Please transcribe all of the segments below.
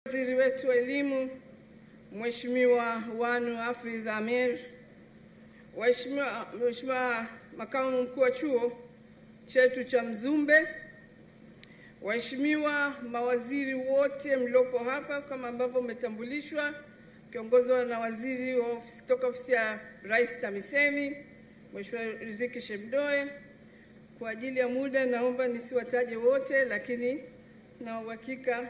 Waziri wetu wa elimu Mheshimiwa Wanu Hafidh Ameir, Mheshimiwa Makamu Mkuu wa chuo chetu cha Mzumbe, waheshimiwa mawaziri wote mliopo hapa kama ambavyo umetambulishwa, kiongozwa na waziri wa kutoka ofisi ya Rais TAMISEMI, Mheshimiwa Riziki Shemdoe. Kwa ajili ya muda naomba nisiwataje wote, lakini na uhakika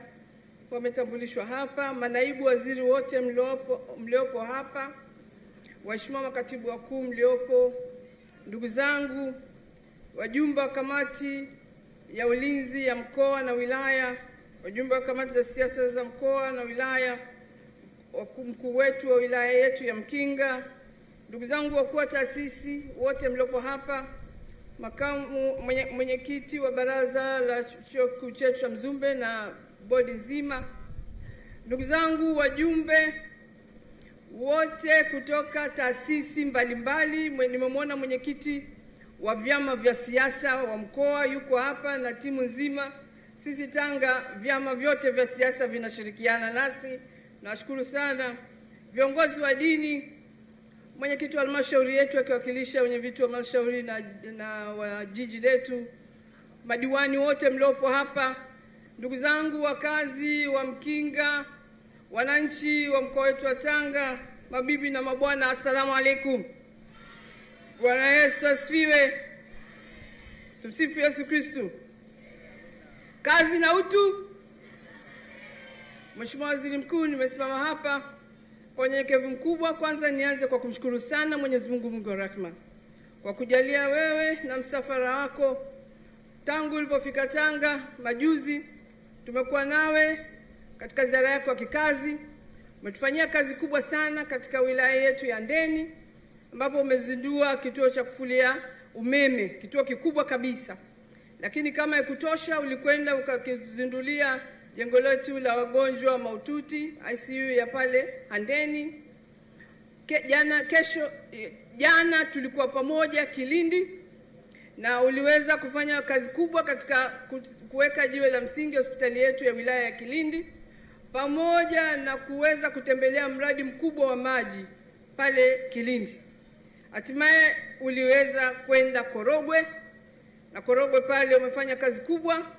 wametambulishwa hapa. Manaibu waziri wote mliopo hapa, waheshimiwa makatibu wakuu mliopo, ndugu zangu wajumbe wa kamati ya ulinzi ya mkoa na wilaya, wajumbe wa kamati za siasa za mkoa na wilaya, mkuu wetu wa wilaya yetu ya Mkinga, ndugu zangu wakuu wa taasisi wote mliopo hapa, makamu mwenyekiti wa baraza la chuo chetu cha Mzumbe na bodi nzima, ndugu zangu wajumbe wote kutoka taasisi mbalimbali. Nimemwona mwenyekiti wa vyama vya siasa wa mkoa yuko hapa na timu nzima. Sisi Tanga vyama vyote vya siasa vinashirikiana nasi, nawashukuru sana. Viongozi wa dini, mwenyekiti wa halmashauri yetu akiwakilisha wenyeviti wa halmashauri na wa jiji letu, madiwani wote mliopo hapa, ndugu zangu wakazi wa Mkinga, wananchi wa mkoa wetu wa Tanga, mabibi na mabwana, asalamu alaykum. Bwana Yesu asifiwe. Tumsifu Yesu Kristo. Kazi na utu. Mheshimiwa Waziri Mkuu, nimesimama hapa kwa unyenyekevu mkubwa. Kwanza nianze kwa kumshukuru sana Mwenyezi Mungu, Mungu wa rehema, kwa kujalia wewe na msafara wako tangu ulipofika Tanga majuzi. Tumekuwa nawe katika ziara yako ya kikazi. Umetufanyia kazi kubwa sana katika wilaya yetu ya Ndeni, ambapo umezindua kituo cha kufulia umeme, kituo kikubwa kabisa. Lakini kama ikutosha, ulikwenda ukakizindulia jengo letu la wagonjwa mahututi ICU ya pale Handeni. Jana tulikuwa pamoja Kilindi, na uliweza kufanya kazi kubwa katika kuweka jiwe la msingi hospitali yetu ya wilaya ya Kilindi, pamoja na kuweza kutembelea mradi mkubwa wa maji pale Kilindi. Hatimaye uliweza kwenda Korogwe, na Korogwe pale umefanya kazi kubwa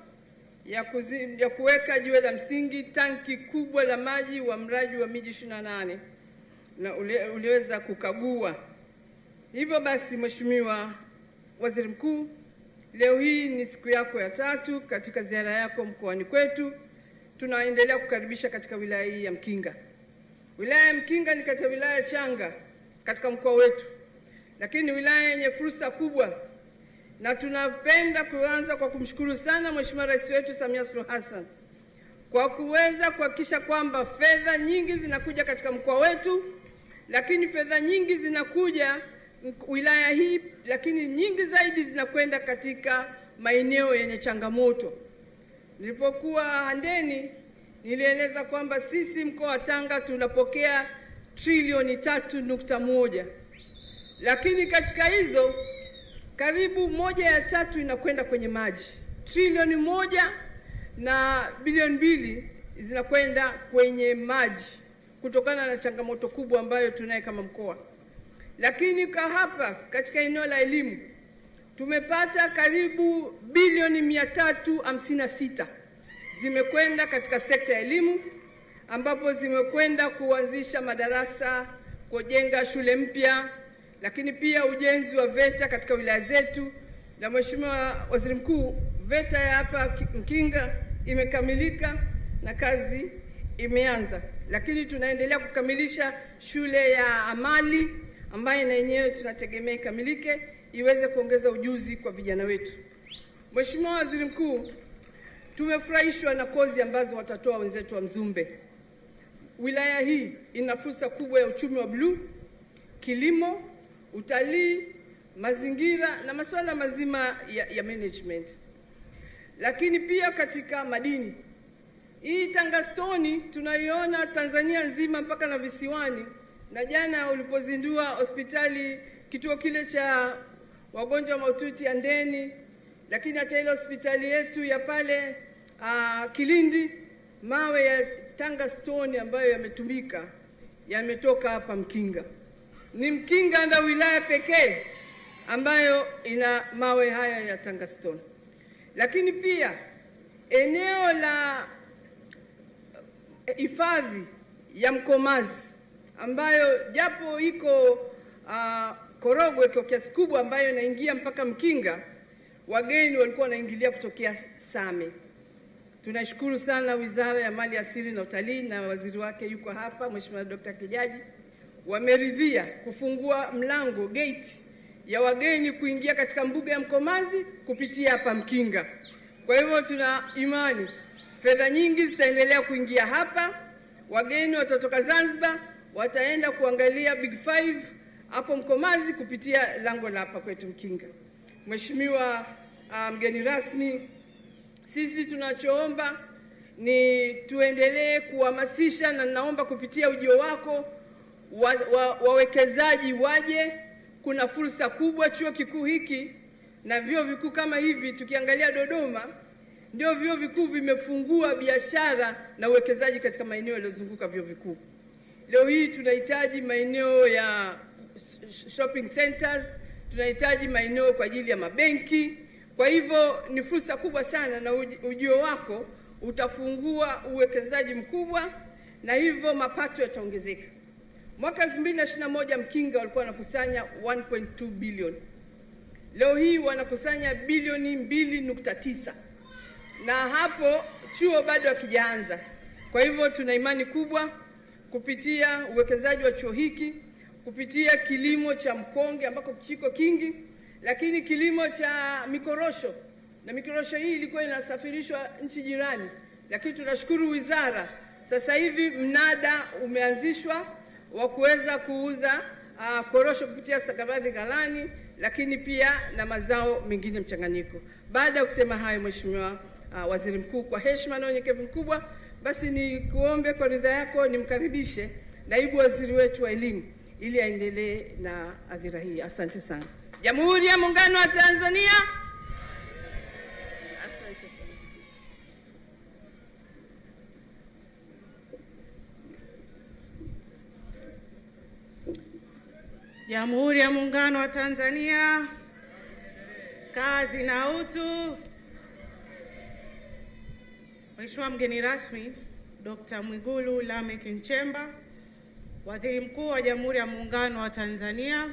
ya kuweka jiwe la msingi tanki kubwa la maji wa mradi wa miji 28, na uliweza kukagua. Hivyo basi, Mheshimiwa Waziri Mkuu, leo hii ni siku yako ya 3 katika ziara yako mkoani kwetu. Tunaendelea kukaribisha katika wilaya hii ya Mkinga. Wilaya ya Mkinga ni kati ya wilaya changa katika mkoa wetu, lakini wilaya yenye fursa kubwa, na tunapenda kuanza kwa kumshukuru sana Mheshimiwa Rais wetu Samia Suluhu Hassan kwa kuweza kuhakikisha kwamba fedha nyingi zinakuja katika mkoa wetu, lakini fedha nyingi zinakuja wilaya hii, lakini nyingi zaidi zinakwenda katika maeneo yenye changamoto. Nilipokuwa Handeni nilieleza kwamba sisi mkoa wa Tanga tunapokea trilioni 3.1, lakini katika hizo karibu 1/3 inakwenda kwenye maji. Trilioni 1 na bilioni 2 zinakwenda kwenye maji kutokana na changamoto kubwa ambayo tunaye kama mkoa. Lakini kwa hapa katika eneo la elimu tumepata karibu bilioni 356 zimekwenda katika sekta ya elimu, ambapo zimekwenda kuanzisha madarasa, kujenga shule mpya, lakini pia ujenzi wa VETA katika wilaya zetu. Na Mheshimiwa Waziri Mkuu, VETA ya hapa Mkinga imekamilika na kazi imeanza, lakini tunaendelea kukamilisha shule ya amali ambayo na yenyewe tunategemea ikamilike iweze kuongeza ujuzi kwa vijana wetu. Mheshimiwa Waziri Mkuu, tumefurahishwa na kozi ambazo watatoa wenzetu wa Mzumbe. Wilaya hii ina fursa kubwa ya uchumi wa bluu, kilimo, utalii, mazingira na masuala mazima ya management. Lakini pia katika madini. Hii Tanga Stone tunaiona Tanzania nzima mpaka na visiwani, na jana ulipozindua hospitali, kituo kile cha wagonjwa mahututi ya Ndeni, lakini hata ile hospitali yetu ya pale Kilindi mawe ya Tanga Stone ambayo yametumika yametoka hapa Mkinga. Ni Mkinga ndio wilaya pekee ambayo ina mawe haya ya Tanga Stone. Lakini pia eneo la hifadhi ya Mkomazi ambayo japo iko Korogwe kwa kiasi kubwa ambayo inaingia mpaka Mkinga, wageni walikuwa wanaingilia kutokea Same. Tunashukuru sana Wizara ya Mali Asili na Utalii na waziri wake yuko hapa, Mheshimiwa Dr. Kijaji, wameridhia kufungua mlango gate ya wageni kuingia katika mbuga ya Mkomazi kupitia hapa Mkinga. Kwa hivyo tuna imani fedha nyingi zitaendelea kuingia hapa. Wageni watatoka Zanzibar wataenda kuangalia Big Five hapo Mkomazi kupitia lango la hapa kwetu Mkinga. Mheshimiwa mgeni rasmi, sisi tunachoomba ni tuendelee kuhamasisha, na naomba kupitia ujio wako wawekezaji waje. Kuna fursa kubwa chuo kikuu hiki na vyuo vikuu kama hivi. Tukiangalia Dodoma, ndio vyuo vikuu vimefungua biashara na uwekezaji katika maeneo yaliyozunguka vyuo vikuu. Leo hii tunahitaji maeneo ya shopping centers, tunahitaji maeneo kwa ajili ya mabenki. Kwa hivyo ni fursa kubwa sana, na ujio wako utafungua uwekezaji mkubwa na hivyo mapato yataongezeka. Mwaka 2021 Mkinga walikuwa wanakusanya 1.2 bilioni. Leo hii wanakusanya bilioni 2.9. Na hapo chuo bado hakijaanza. Kwa hivyo tuna imani kubwa kupitia uwekezaji wa chuo hiki, kupitia kilimo cha mkonge ambako kiko kingi, lakini kilimo cha mikorosho, na mikorosho hii ilikuwa inasafirishwa nchi jirani. Lakini tunashukuru wizara, sasa hivi mnada umeanzishwa wa kuweza kuuza korosho kupitia stakabadhi ghalani, lakini pia na mazao mengine mchanganyiko. Baada ya kusema hayo, Mheshimiwa Waziri Mkuu, kwa heshima na unyenyekevu mkubwa, basi ni kuombe kwa ridhaa yako nimkaribishe naibu waziri wetu wa elimu ili aendelee na adhira hii. Asante sana. Jamhuri ya Muungano wa Tanzania. Asante sana. Jamhuri ya Muungano wa Tanzania. Kazi na utu. Mheshimiwa mgeni rasmi Dr. Mwigulu Lameck Nchemba, Waziri Mkuu wa Jamhuri ya Muungano wa Tanzania.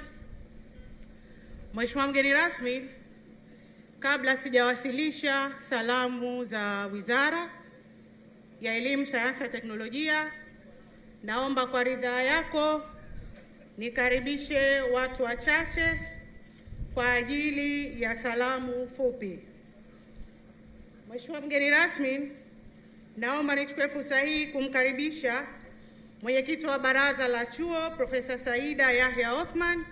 Mheshimiwa mgeni rasmi, kabla sijawasilisha salamu za Wizara ya Elimu, Sayansi na Teknolojia, naomba kwa ridhaa yako nikaribishe watu wachache kwa ajili ya salamu fupi. Mheshimiwa mgeni rasmi, naomba nichukue fursa hii kumkaribisha mwenyekiti wa baraza la chuo Profesa Saida Yahya Othman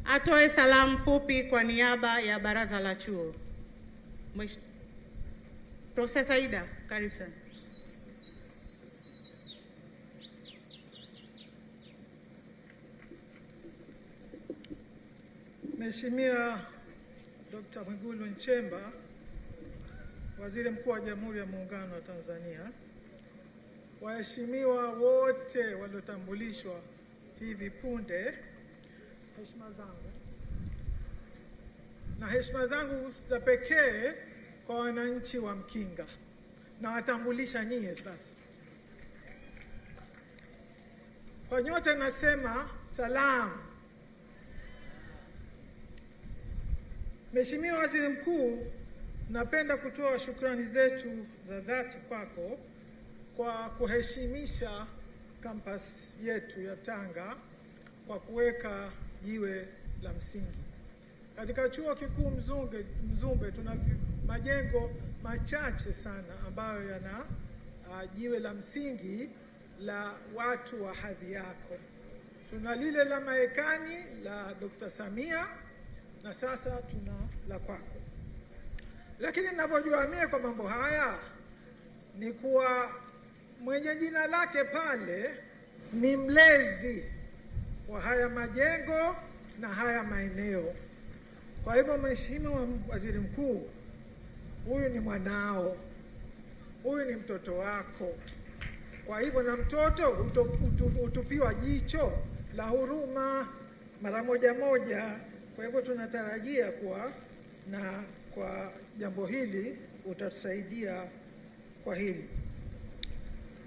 atoe salamu fupi kwa niaba ya baraza la chuo. Profesa Saida, karibu sana. Mheshimiwa Dr. Mwigulu Nchemba, Waziri Mkuu wa Jamhuri ya Muungano wa Tanzania, waheshimiwa wote waliotambulishwa hivi punde, heshima zangu za pekee kwa wananchi wa Mkinga, na watambulisha nyie sasa. Kwa nyote nasema salamu. Mheshimiwa Waziri Mkuu, napenda kutoa shukrani zetu za dhati kwako kwa kuheshimisha kampasi yetu ya Tanga kwa kuweka jiwe la msingi. Katika Chuo Kikuu Mzumbe tuna majengo machache sana ambayo yana jiwe la msingi la watu wa hadhi yako. Tuna lile la Marekani la Dr. Samia na sasa tuna la kwako. Lakini ninavyojua mie kwa mambo haya ni kuwa mwenye jina lake pale ni mlezi wa haya majengo na haya maeneo. Kwa hivyo Mheshimiwa Waziri Mkuu, huyu ni mwanao huyu ni mtoto wako. Kwa hivyo na mtoto utupiwa jicho la huruma mara moja. Kwa hivyo tunatarajia kwa jambo hili utatusaidia kwa hili.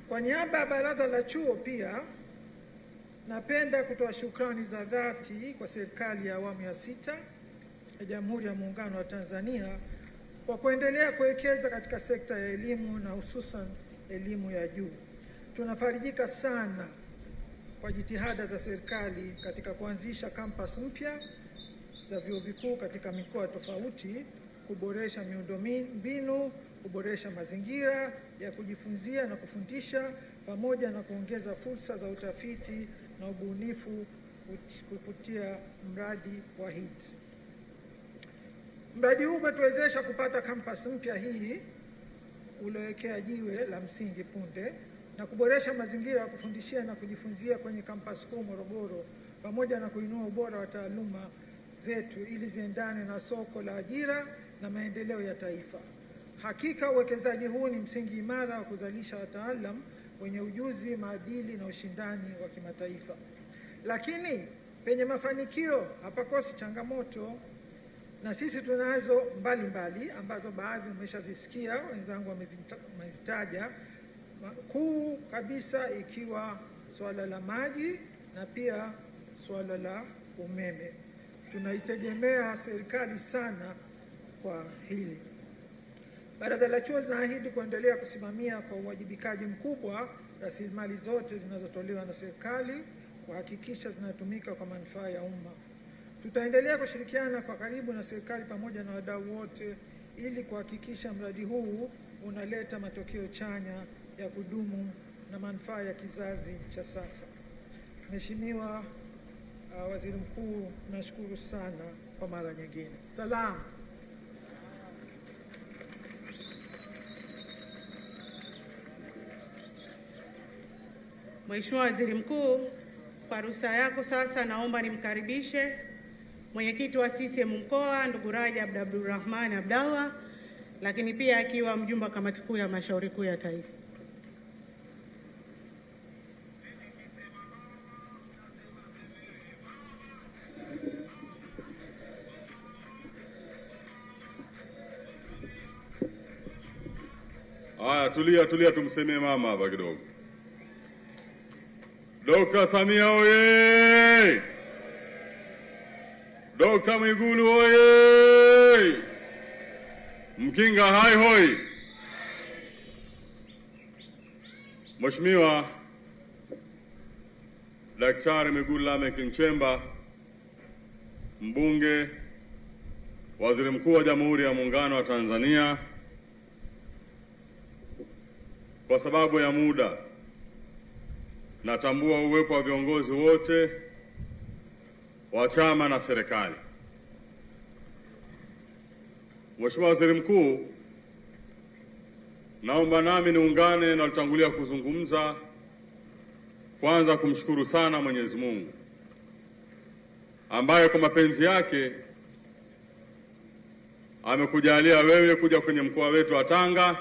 Kwa niaba ya baraza la chuo pia napenda kutoa shukrani za dhati kwa serikali ya awamu ya 6 ya Jamhuri ya Muungano wa Tanzania kwa kuendelea kuwekeza katika sekta ya elimu na hususan elimu ya juu. Tunafarijika sana kwa jitihada za serikali katika kuanzisha kampasi mpya za vyuo vikuu katika mikoa tofauti, kuboresha miundombinu, kuboresha mazingira ya kujifunzia na kufundisha, pamoja na kuongeza fursa za utafiti na ubunifu kupitia mradi wa HEET. Mradi huu umetuwezesha kupata kampasi mpya hii uliowekea jiwe la msingi punde na kuboresha mazingira ya kufundishia na kujifunzia kwenye kampasi kuu Morogoro, pamoja na kuinua ubora wa taaluma zetu ili ziendane na soko la ajira na maendeleo ya taifa. Hakika uwekezaji huu ni msingi imara wa kuzalisha wataalamu wenye ujuzi, maadili na ushindani wa kimataifa. Lakini penye mafanikio hapakosi changamoto, na sisi tunazo mbalimbali ambazo baadhi umeshazisikia, wenzangu wamezitaja, kuu kabisa ikiwa swala la maji na pia swala la umeme. Tunaitegemea serikali sana kwa hili. Baraza la chuo linaahidi kuendelea kusimamia kwa uwajibikaji mkubwa rasilimali zote zinazotolewa na serikali, kuhakikisha zinatumika kwa manufaa ya umma. Tutaendelea kushirikiana kwa karibu na serikali pamoja na wadau wote ili kuhakikisha mradi huu unaleta matokeo chanya ya kudumu na manufaa ya kizazi cha sasa. Mheshimiwa Waziri Mkuu, nashukuru sana kwa mara nyingine. Salamu. Mheshimiwa Waziri Mkuu, kwa ruhusa yako sasa naomba nimkaribishe Mwenyekiti wa CCM mkoa ndugu Rajab Abdulrahman Abdallah, lakini pia akiwa mjumbe wa Kamati Kuu ya Halmashauri Kuu ya Taifa. Haya, tulia tumsemee mama hapa kidogo. Dr. Samia oye! Dr. Mwigulu oye! Mkinga hai hoi! Mheshimiwa Daktari Mwigulu Lameck Nchemba, mbunge, Waziri Mkuu wa Jamhuri ya Muungano wa Tanzania, kwa sababu ya muda natambua uwepo wa viongozi wote wa chama na serikali. Mheshimiwa Waziri Mkuu, naomba nami niungane na walitangulia kuzungumza, kwanza kumshukuru sana Mwenyezi Mungu ambaye kwa mapenzi yake amekujalia wewe kuja kwenye mkoa wetu wa Tanga,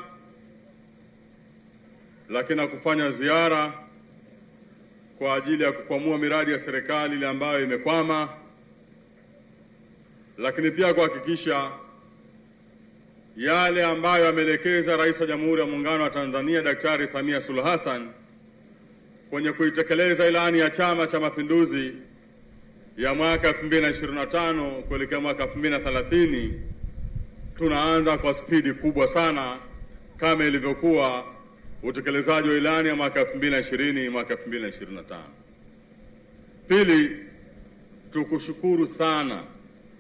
lakini na kufanya ziara kwa ajili ya kukwamua miradi ya serikali ile ambayo imekwama, lakini pia kuhakikisha yale ambayo ameelekeza Rais wa Jamhuri ya Muungano wa Tanzania Daktari Samia Suluhu Hassan kwenye kuitekeleza ilani ya Chama cha Mapinduzi ya mwaka 2025 kuelekea mwaka 2030, tunaanza kwa spidi kubwa sana kama ilivyokuwa utekelezaji wa ilani ya mwaka 2020 mwaka 2025. Pili, tukushukuru sana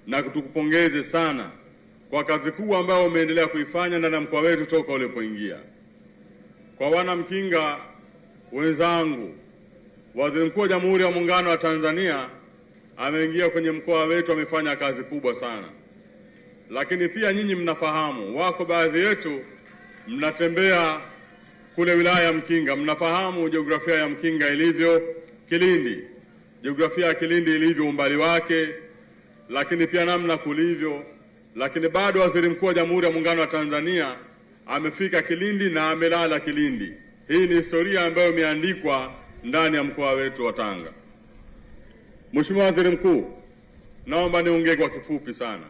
na tukupongeze sana kwa kazi kubwa ambayo umeendelea kuifanya ndani ya mkoa wetu toka ulipoingia. Kwa wana Mkinga wenzangu, Waziri Mkuu wa Jamhuri ya Muungano wa Tanzania ameingia kwenye mkoa wetu, amefanya kazi kubwa sana. Lakini pia nyinyi mnafahamu, wako baadhi yetu mnatembea kule wilaya ya Mkinga, mnafahamu jiografia ya Mkinga ilivyo, Kilindi, jiografia ya Kilindi ilivyo, umbali wake, lakini pia namna kulivyo. Lakini bado Waziri Mkuu wa Jamhuri ya Muungano wa Tanzania amefika Kilindi na amelala Kilindi. Hii ni historia ambayo imeandikwa ndani ya mkoa wetu wa Tanga. Mheshimiwa Waziri Mkuu, naomba niongee kwa kifupi sana.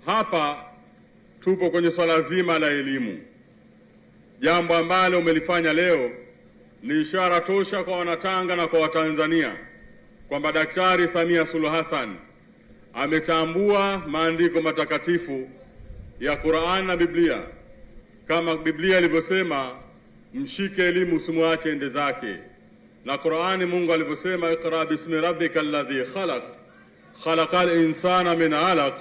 Hapa tupo kwenye swala zima la elimu. Jambo ambalo umelifanya leo ni ishara tosha kwa Wanatanga na kwa Watanzania kwamba Daktari Samia Suluhu Hassan ametambua maandiko matakatifu ya Qur'an na Biblia. Kama Biblia ilivyosema, mshike elimu usimwache ende zake, na Qur'ani Mungu alivyosema, iqra bismi rabbikal ladhi khalaq khalaqal insana min 'alaq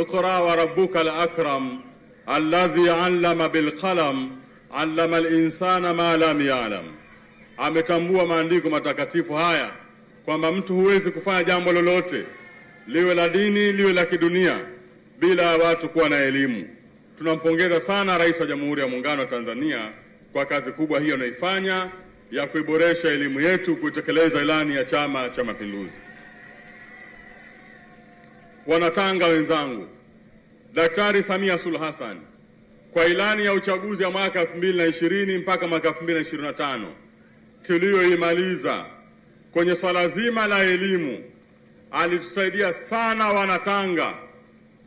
iqra wa rabbukal akram alladhi 'allama bil qalam 'allama al insana ma lam ya'lam. Ametambua maandiko matakatifu haya kwamba mtu huwezi kufanya jambo lolote, liwe la dini liwe la kidunia, bila watu kuwa na elimu. Tunampongeza sana Rais wa Jamhuri ya Muungano wa Tanzania kwa kazi kubwa hiyo anaifanya ya kuiboresha elimu yetu, kuitekeleza ilani ya Chama cha Mapinduzi. Wanatanga wenzangu, Daktari Samia Suluhu Hassan kwa ilani ya uchaguzi ya mwaka 2020 mpaka mwaka 2025 tuliyoimaliza kwenye swala zima la elimu, alitusaidia sana Wanatanga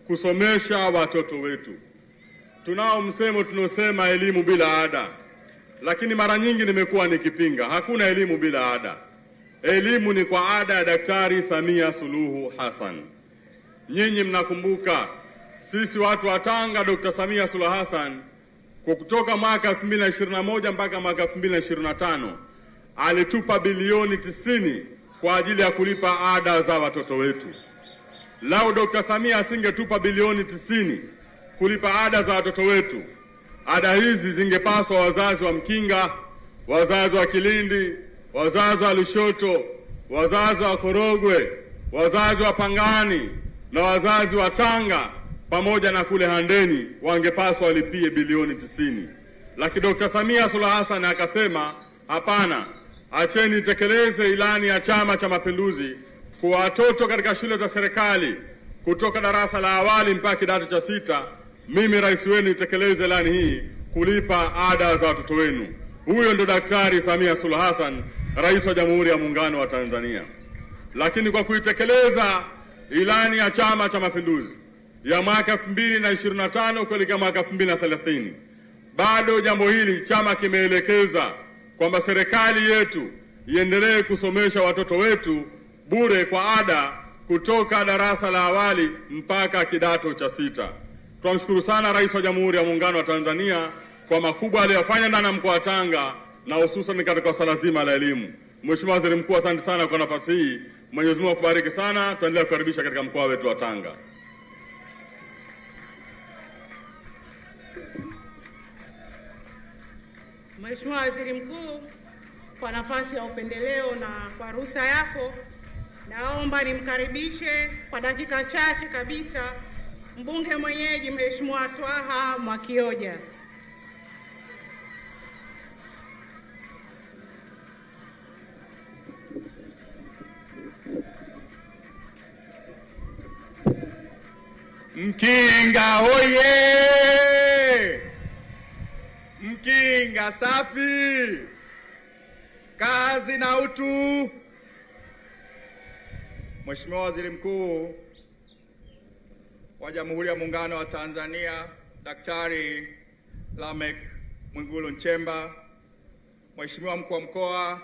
kusomesha watoto wetu. Tunao msemo tunosema elimu bila ada, lakini mara nyingi nimekuwa nikipinga. Hakuna elimu bila ada. Elimu ni kwa ada ya Daktari Samia Suluhu Hassan. Nyinyi mnakumbuka sisi watu wa Tanga, Dr. Samia Suluhu Hassan kutoka mwaka 2021 mpaka mwaka 2025 alitupa bilioni 90 kwa ajili ya kulipa ada za watoto wetu. Lao Dr. Samia asingetupa bilioni 90 kulipa ada za watoto wetu, ada hizi zingepaswa wazazi wa Mkinga, wazazi wa Kilindi, wazazi wa Lushoto, wazazi wa Korogwe, wazazi wa Pangani na wazazi wa Tanga pamoja na kule Handeni wangepaswa walipie bilioni 90. Lakini Dr. Samia Suluhu Hassan akasema hapana, acheni tekeleze ilani ya Chama cha Mapinduzi kwa watoto katika shule za serikali kutoka darasa la awali mpaka kidato cha 6. Mimi rais wenu nitekeleze ilani hii kulipa ada za watoto wenu. Huyo ndo Daktari Samia Suluhu Hassan, Rais wa Jamhuri ya Muungano wa Tanzania. Lakini kwa kuitekeleza ilani ya Chama cha Mapinduzi ya mwaka 2025 kuelekea mwaka 2030, bado jambo hili chama kimeelekeza kwamba serikali yetu iendelee kusomesha watoto wetu bure kwa ada kutoka darasa la awali mpaka kidato cha 6. Tunamshukuru sana Rais wa Jamhuri ya Muungano wa Tanzania kwa makubwa aliyofanya ndani ya mkoa wa Tanga na hususan katika swala zima la elimu. Mheshimiwa Waziri Mkuu, asante sana kwa nafasi hii. Mwenyezi Mungu akubariki sana. Tuendelee kukaribisha katika mkoa wetu wa Tanga. Mheshimiwa Waziri Mkuu, kwa nafasi ya upendeleo na kwa ruhusa yako, naomba nimkaribishe kwa dakika chache kabisa mbunge mwenyeji Mheshimiwa Twaha Mwakioja. Mkinga hoye! Mkinga safi! Kazi na utu! Mheshimiwa Waziri Mkuu wa Jamhuri ya Muungano wa Tanzania, Daktari Lameck Mwigulu Nchemba, Mheshimiwa Mkuu wa Mkoa,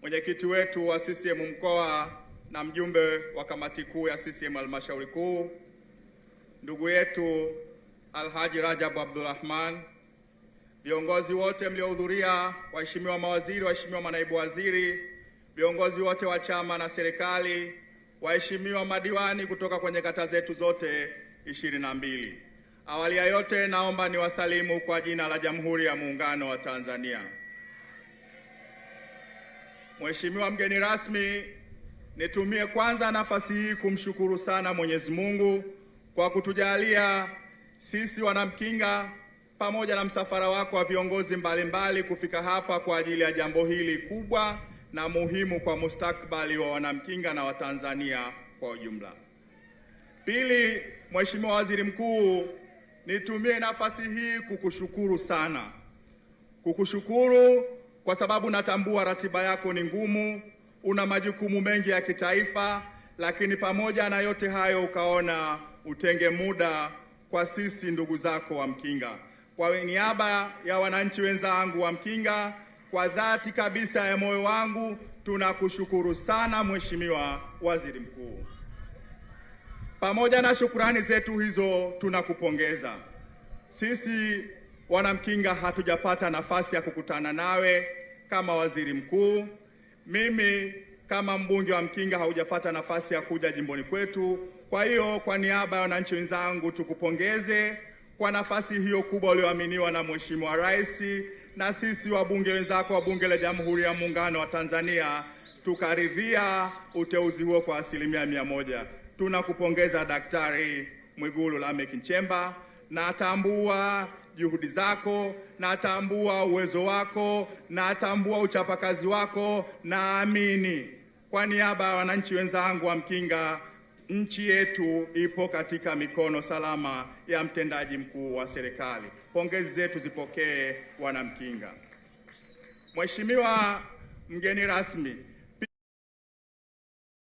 mwenyekiti wetu wa CCM mkoa na mjumbe wa kamati kuu ya CCM halmashauri kuu, ndugu yetu Alhaji Rajab Abdulrahman, viongozi wote mliohudhuria, waheshimiwa mawaziri, waheshimiwa manaibu waziri, viongozi wote wa chama na serikali, waheshimiwa madiwani kutoka kwenye kata zetu zote 22. Awali ya yote naomba niwasalimu kwa jina la Jamhuri ya Muungano wa Tanzania. Mheshimiwa mgeni rasmi, nitumie kwanza nafasi hii kumshukuru sana Mwenyezi Mungu kwa kutujalia sisi wanamkinga pamoja na msafara wako wa viongozi mbalimbali kufika hapa kwa ajili ya jambo hili kubwa na muhimu kwa mustakabali wa wanamkinga na Watanzania kwa ujumla. Pili, Mheshimiwa Waziri Mkuu, nitumie nafasi hii kukushukuru sana. Kukushukuru kwa sababu natambua ratiba yako ni ngumu, una majukumu mengi ya kitaifa, lakini pamoja na yote hayo ukaona utenge muda kwa sisi ndugu zako wa Mkinga. Kwa niaba ya wananchi wenzangu wa Mkinga, kwa dhati kabisa ya moyo wangu tunakushukuru sana Mheshimiwa Waziri Mkuu. Pamoja na shukrani zetu hizo, tunakupongeza. Sisi Wanamkinga hatujapata nafasi ya kukutana nawe kama waziri mkuu. Mimi kama mbunge wa Mkinga haujapata nafasi ya kuja jimboni kwetu. Kwa hiyo kwa niaba ya wananchi wenzangu tukupongeze kwa nafasi hiyo kubwa ulioaminiwa na Mheshimiwa Rais, na sisi wabunge wenzako wa Bunge la Jamhuri ya Muungano wa Tanzania tukaridhia uteuzi huo kwa 100%. Tunakupongeza Daktari Mwigulu Lameck Nchemba. Natambua juhudi zako, natambua uwezo wako, natambua uchapakazi wako. Naamini kwa niaba ya wananchi wenzangu wa Mkinga, nchi yetu ipo katika mikono salama ya mtendaji mkuu wa serikali. Pongezi zetu zipokee Wanamkinga. Mheshimiwa mgeni rasmi,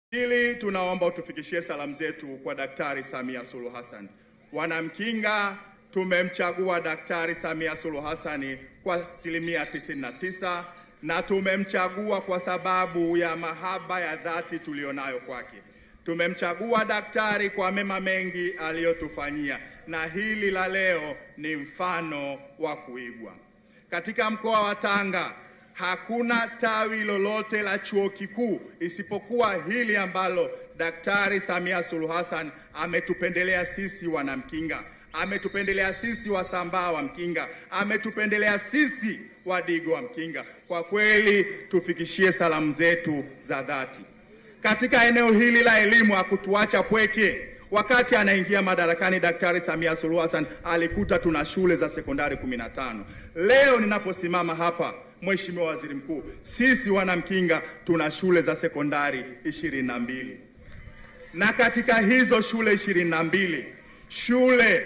pili, tunaomba utufikishie salamu zetu kwa Daktari Samia Suluhu Hassan. Wanamkinga tumemchagua Daktari Samia Suluhu Hassan kwa 99%, na tumemchagua kwa sababu ya mahaba ya dhati tulionayo kwake. Tumemchagua daktari kwa mema mengi aliyotufanyia, na hili la leo ni mfano wa kuigwa. Katika mkoa wa Tanga hakuna tawi lolote la chuo kikuu isipokuwa hili ambalo Daktari Samia Suluhu Hassan ametupendelea sisi Wanamkinga, ametupendelea sisi Wasambaa wa Mkinga, ametupendelea sisi Wadigo wa Mkinga. Kwa kweli tufikishie salamu zetu za dhati. Katika eneo hili la elimu hakutuacha pweke. Wakati anaingia madarakani Daktari Samia Suluhu Hassan alikuta tuna shule za sekondari 15. Leo ninaposimama hapa, Mheshimiwa Waziri Mkuu, sisi Wanamkinga tuna shule za sekondari 22. Na katika hizo shule 22, shule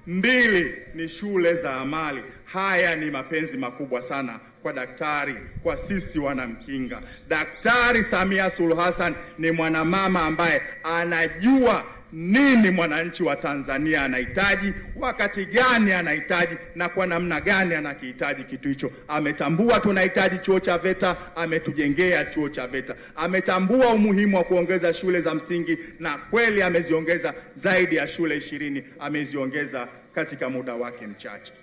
2 ni shule za amali. Haya ni mapenzi makubwa sana kwa daktari, kwa sisi Wanamkinga. Daktari Samia Suluhu Hassan ni mwanamama ambaye anajua nini mwananchi wa Tanzania anahitaji, wakati gani anahitaji, na kwa namna gani anakihitaji kitu hicho. Ametambua tunahitaji chuo cha VETA, ametujengea chuo cha VETA. Ametambua umuhimu wa kuongeza shule za msingi, na kweli ameziongeza zaidi ya shule 20, ameziongeza katika muda wake mchache.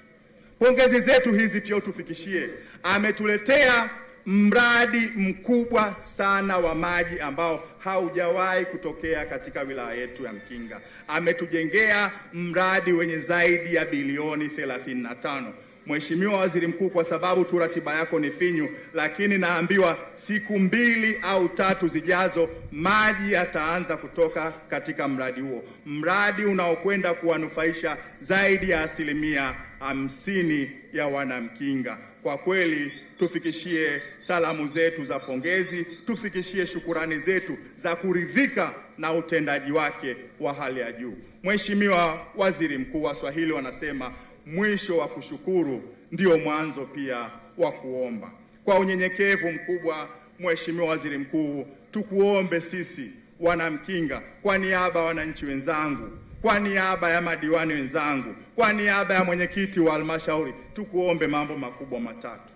Pongezi zetu hizi pia tufikishie, ametuletea mradi mkubwa sana wa maji ambao haujawahi kutokea katika wilaya yetu ya Mkinga. Ametujengea mradi wenye zaidi ya bilioni 35. Mheshimiwa Waziri Mkuu, kwa sababu tu ratiba yako ni finyu, lakini naambiwa siku 2 au 3 zijazo maji yataanza kutoka katika mradi huo, mradi unaokwenda kuwanufaisha zaidi ya 50% ya Wanamkinga. Kwa kweli tufikishie salamu zetu za pongezi, tufikishie shukurani zetu za kuridhika na utendaji wake wa hali ya juu. Mheshimiwa Waziri Mkuu, Waswahili wanasema mwisho wa kushukuru ndio mwanzo pia wa kuomba. Kwa unyenyekevu mkubwa, Mheshimiwa Waziri Mkuu, tukuombe sisi Wanamkinga, kwa niaba ya wananchi wenzangu, kwa niaba ya madiwani wenzangu, kwa niaba ya mwenyekiti wa halmashauri, tukuombe mambo makubwa matatu.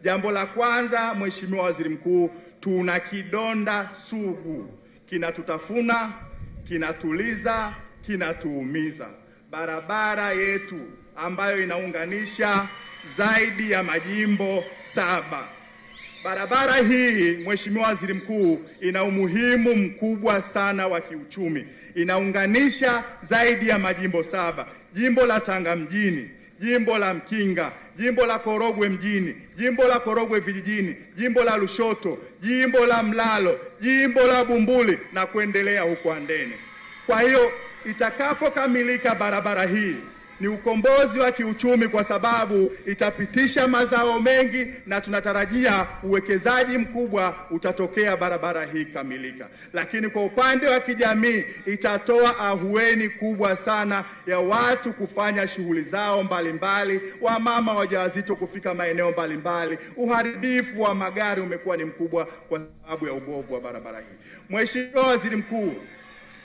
Jambo la kwanza, Mheshimiwa Waziri Mkuu, tuna kidonda sugu, kinatutafuna, kinatuliza, kinatuumiza. Barabara yetu ambayo inaunganisha zaidi ya majimbo 7. Barabara hii, Mheshimiwa Waziri Mkuu, ina umuhimu mkubwa sana wa kiuchumi. Inaunganisha zaidi ya majimbo 7. Jimbo la Tanga mjini, jimbo la Mkinga, jimbo la Korogwe mjini, jimbo la Korogwe vijijini, jimbo la Lushoto, jimbo la Mlalo, jimbo la Bumbuli na kuendelea huko Andeni. Kwa hiyo itakapokamilika barabara hii, ni ukombozi wa kiuchumi, kwa sababu itapitisha mazao mengi na tunatarajia uwekezaji mkubwa utatokea barabara hii kamilika. Lakini kwa upande wa kijamii itatoa ahueni kubwa sana ya watu kufanya shughuli zao mbalimbali, wamama wajawazito kufika maeneo mbalimbali. Uharibifu wa magari umekuwa ni mkubwa kwa sababu ya ubovu wa barabara hii. Mheshimiwa Waziri Mkuu,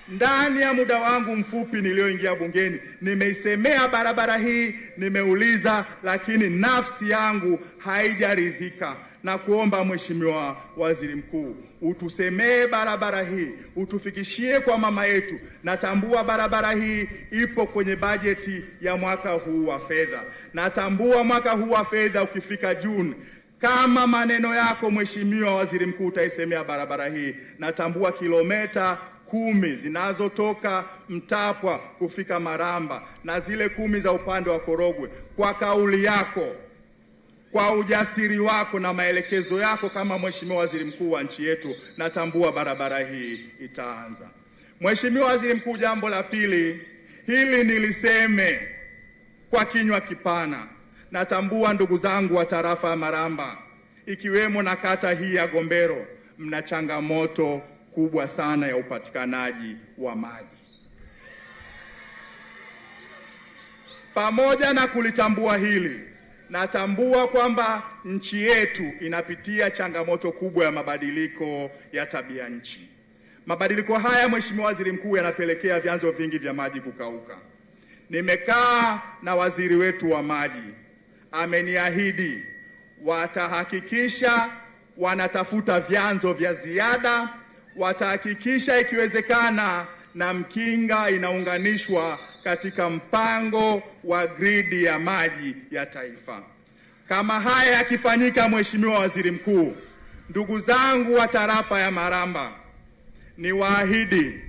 ndani ya muda wangu mfupi nilioingia bungeni nimeisemea barabara hii, nimeuliza, lakini nafsi yangu haijaridhika. Na kuomba Mheshimiwa Waziri Mkuu, utusemee barabara hii, utufikishie kwa mama yetu. Natambua barabara hii ipo kwenye bajeti ya mwaka huu wa fedha. Natambua mwaka huu wa fedha ukifika Juni, kama maneno yako Mheshimiwa Waziri Mkuu utaisemea barabara hii, natambua kilomita 10 zinazotoka Mtapwa kufika Maramba na zile 10 za upande wa Korogwe. Kwa kauli yako, kwa ujasiri wako na maelekezo yako kama Mheshimiwa Waziri Mkuu wa nchi yetu, natambua barabara hii itaanza. Mheshimiwa Waziri Mkuu, jambo la pili, hili niliseme kwa kinywa kipana. Natambua ndugu zangu wa tarafa ya Maramba, ikiwemo na kata hii ya Gombero, mna changamoto kubwa sana ya upatikanaji wa maji. Pamoja na kulitambua hili, natambua kwamba nchi yetu inapitia changamoto kubwa ya mabadiliko ya tabia nchi. Mabadiliko haya, Mheshimiwa Waziri Mkuu, yanapelekea vyanzo vingi vya maji kukauka. Nimekaa na waziri wetu wa maji, ameniahidi watahakikisha wanatafuta vyanzo vya ziada, watahakikisha ikiwezekana na Mkinga inaunganishwa katika mpango wa gridi ya maji ya taifa. Kama haya yakifanyika, Mheshimiwa Waziri Mkuu, ndugu zangu wa tarafa ya Maramba, niwaahidi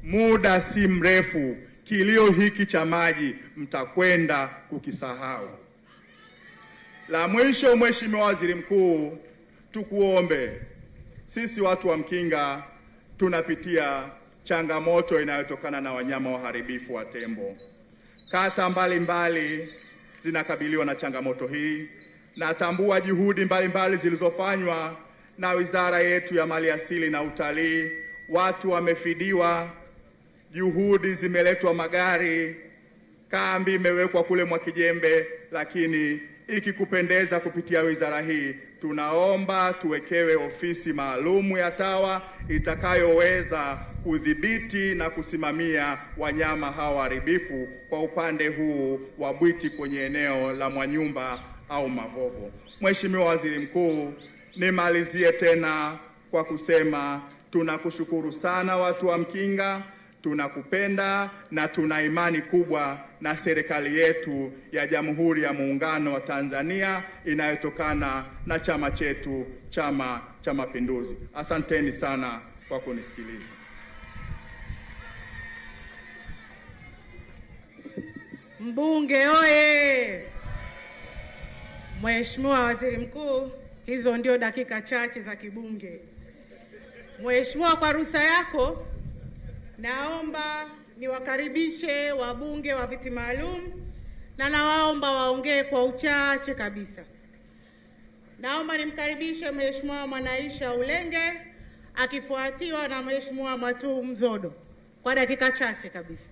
muda si mrefu kilio hiki cha maji mtakwenda kukisahau. La mwisho, Mheshimiwa Waziri Mkuu, tukuombe, sisi watu wa Mkinga tunapitia changamoto inayotokana na wanyama waharibifu wa tembo. Kata mbalimbali zinakabiliwa na changamoto hii. Natambua juhudi mbalimbali zilizofanywa na wizara yetu ya Maliasili na Utalii. Watu wamefidiwa, juhudi zimeletwa magari, kambi imewekwa kule Mwakijembe, lakini ikikupendeza kupitia wizara hii tunaomba tuwekewe ofisi maalumu ya TAWA itakayoweza kudhibiti na kusimamia wanyama hawa haribifu kwa upande huu wa Bwiti kwenye eneo la Mwanyumba au Mavovo. Mheshimiwa Waziri Mkuu, nimalizie tena kwa kusema tunakushukuru sana watu wa Mkinga, tunakupenda na tuna imani kubwa na serikali yetu ya Jamhuri ya Muungano wa Tanzania inayotokana na chama chetu, Chama cha Mapinduzi. Asanteni sana kwa kunisikiliza. Mbunge oye! Mheshimiwa Waziri Mkuu, hizo ndio dakika chache za kibunge. Mheshimiwa, kwa ruhusa yako naomba niwakaribishe wabunge wa viti maalum na nawaomba waongee kwa uchache kabisa. Naomba nimkaribishe Mheshimiwa Mwanaisha Ulenge akifuatiwa na Mheshimiwa Matu Mzodo kwa dakika chache kabisa.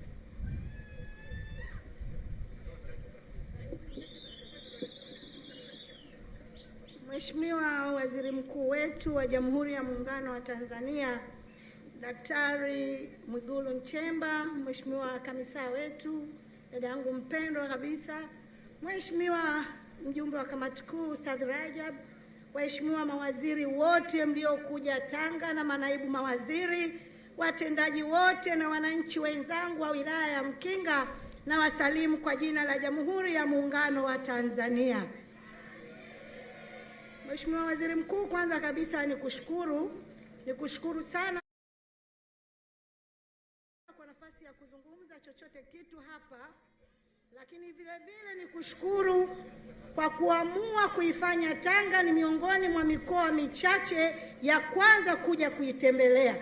Mheshimiwa Waziri Mkuu wetu wa Jamhuri ya Muungano wa Tanzania Daktari Mwigulu Nchemba, Mheshimiwa kamisa wetu, dada yangu mpendwa kabisa, Mheshimiwa mjumbe wa kamati kuu Ustadh Rajab, waheshimiwa mawaziri wote mliokuja Tanga na manaibu mawaziri, watendaji wote na wananchi wenzangu wa wilaya ya Mkinga, na wasalimu kwa jina la Jamhuri ya Muungano wa Tanzania. Mheshimiwa Waziri Mkuu, kwanza kabisa nikushukuru sana kwa nafasi ya kuzungumza chochote kitu hapa, lakini vile vile nikushukuru kwa kuamua kuifanya Tanga ni miongoni mwa mikoa michache ya kwanza kuja kuitembelea.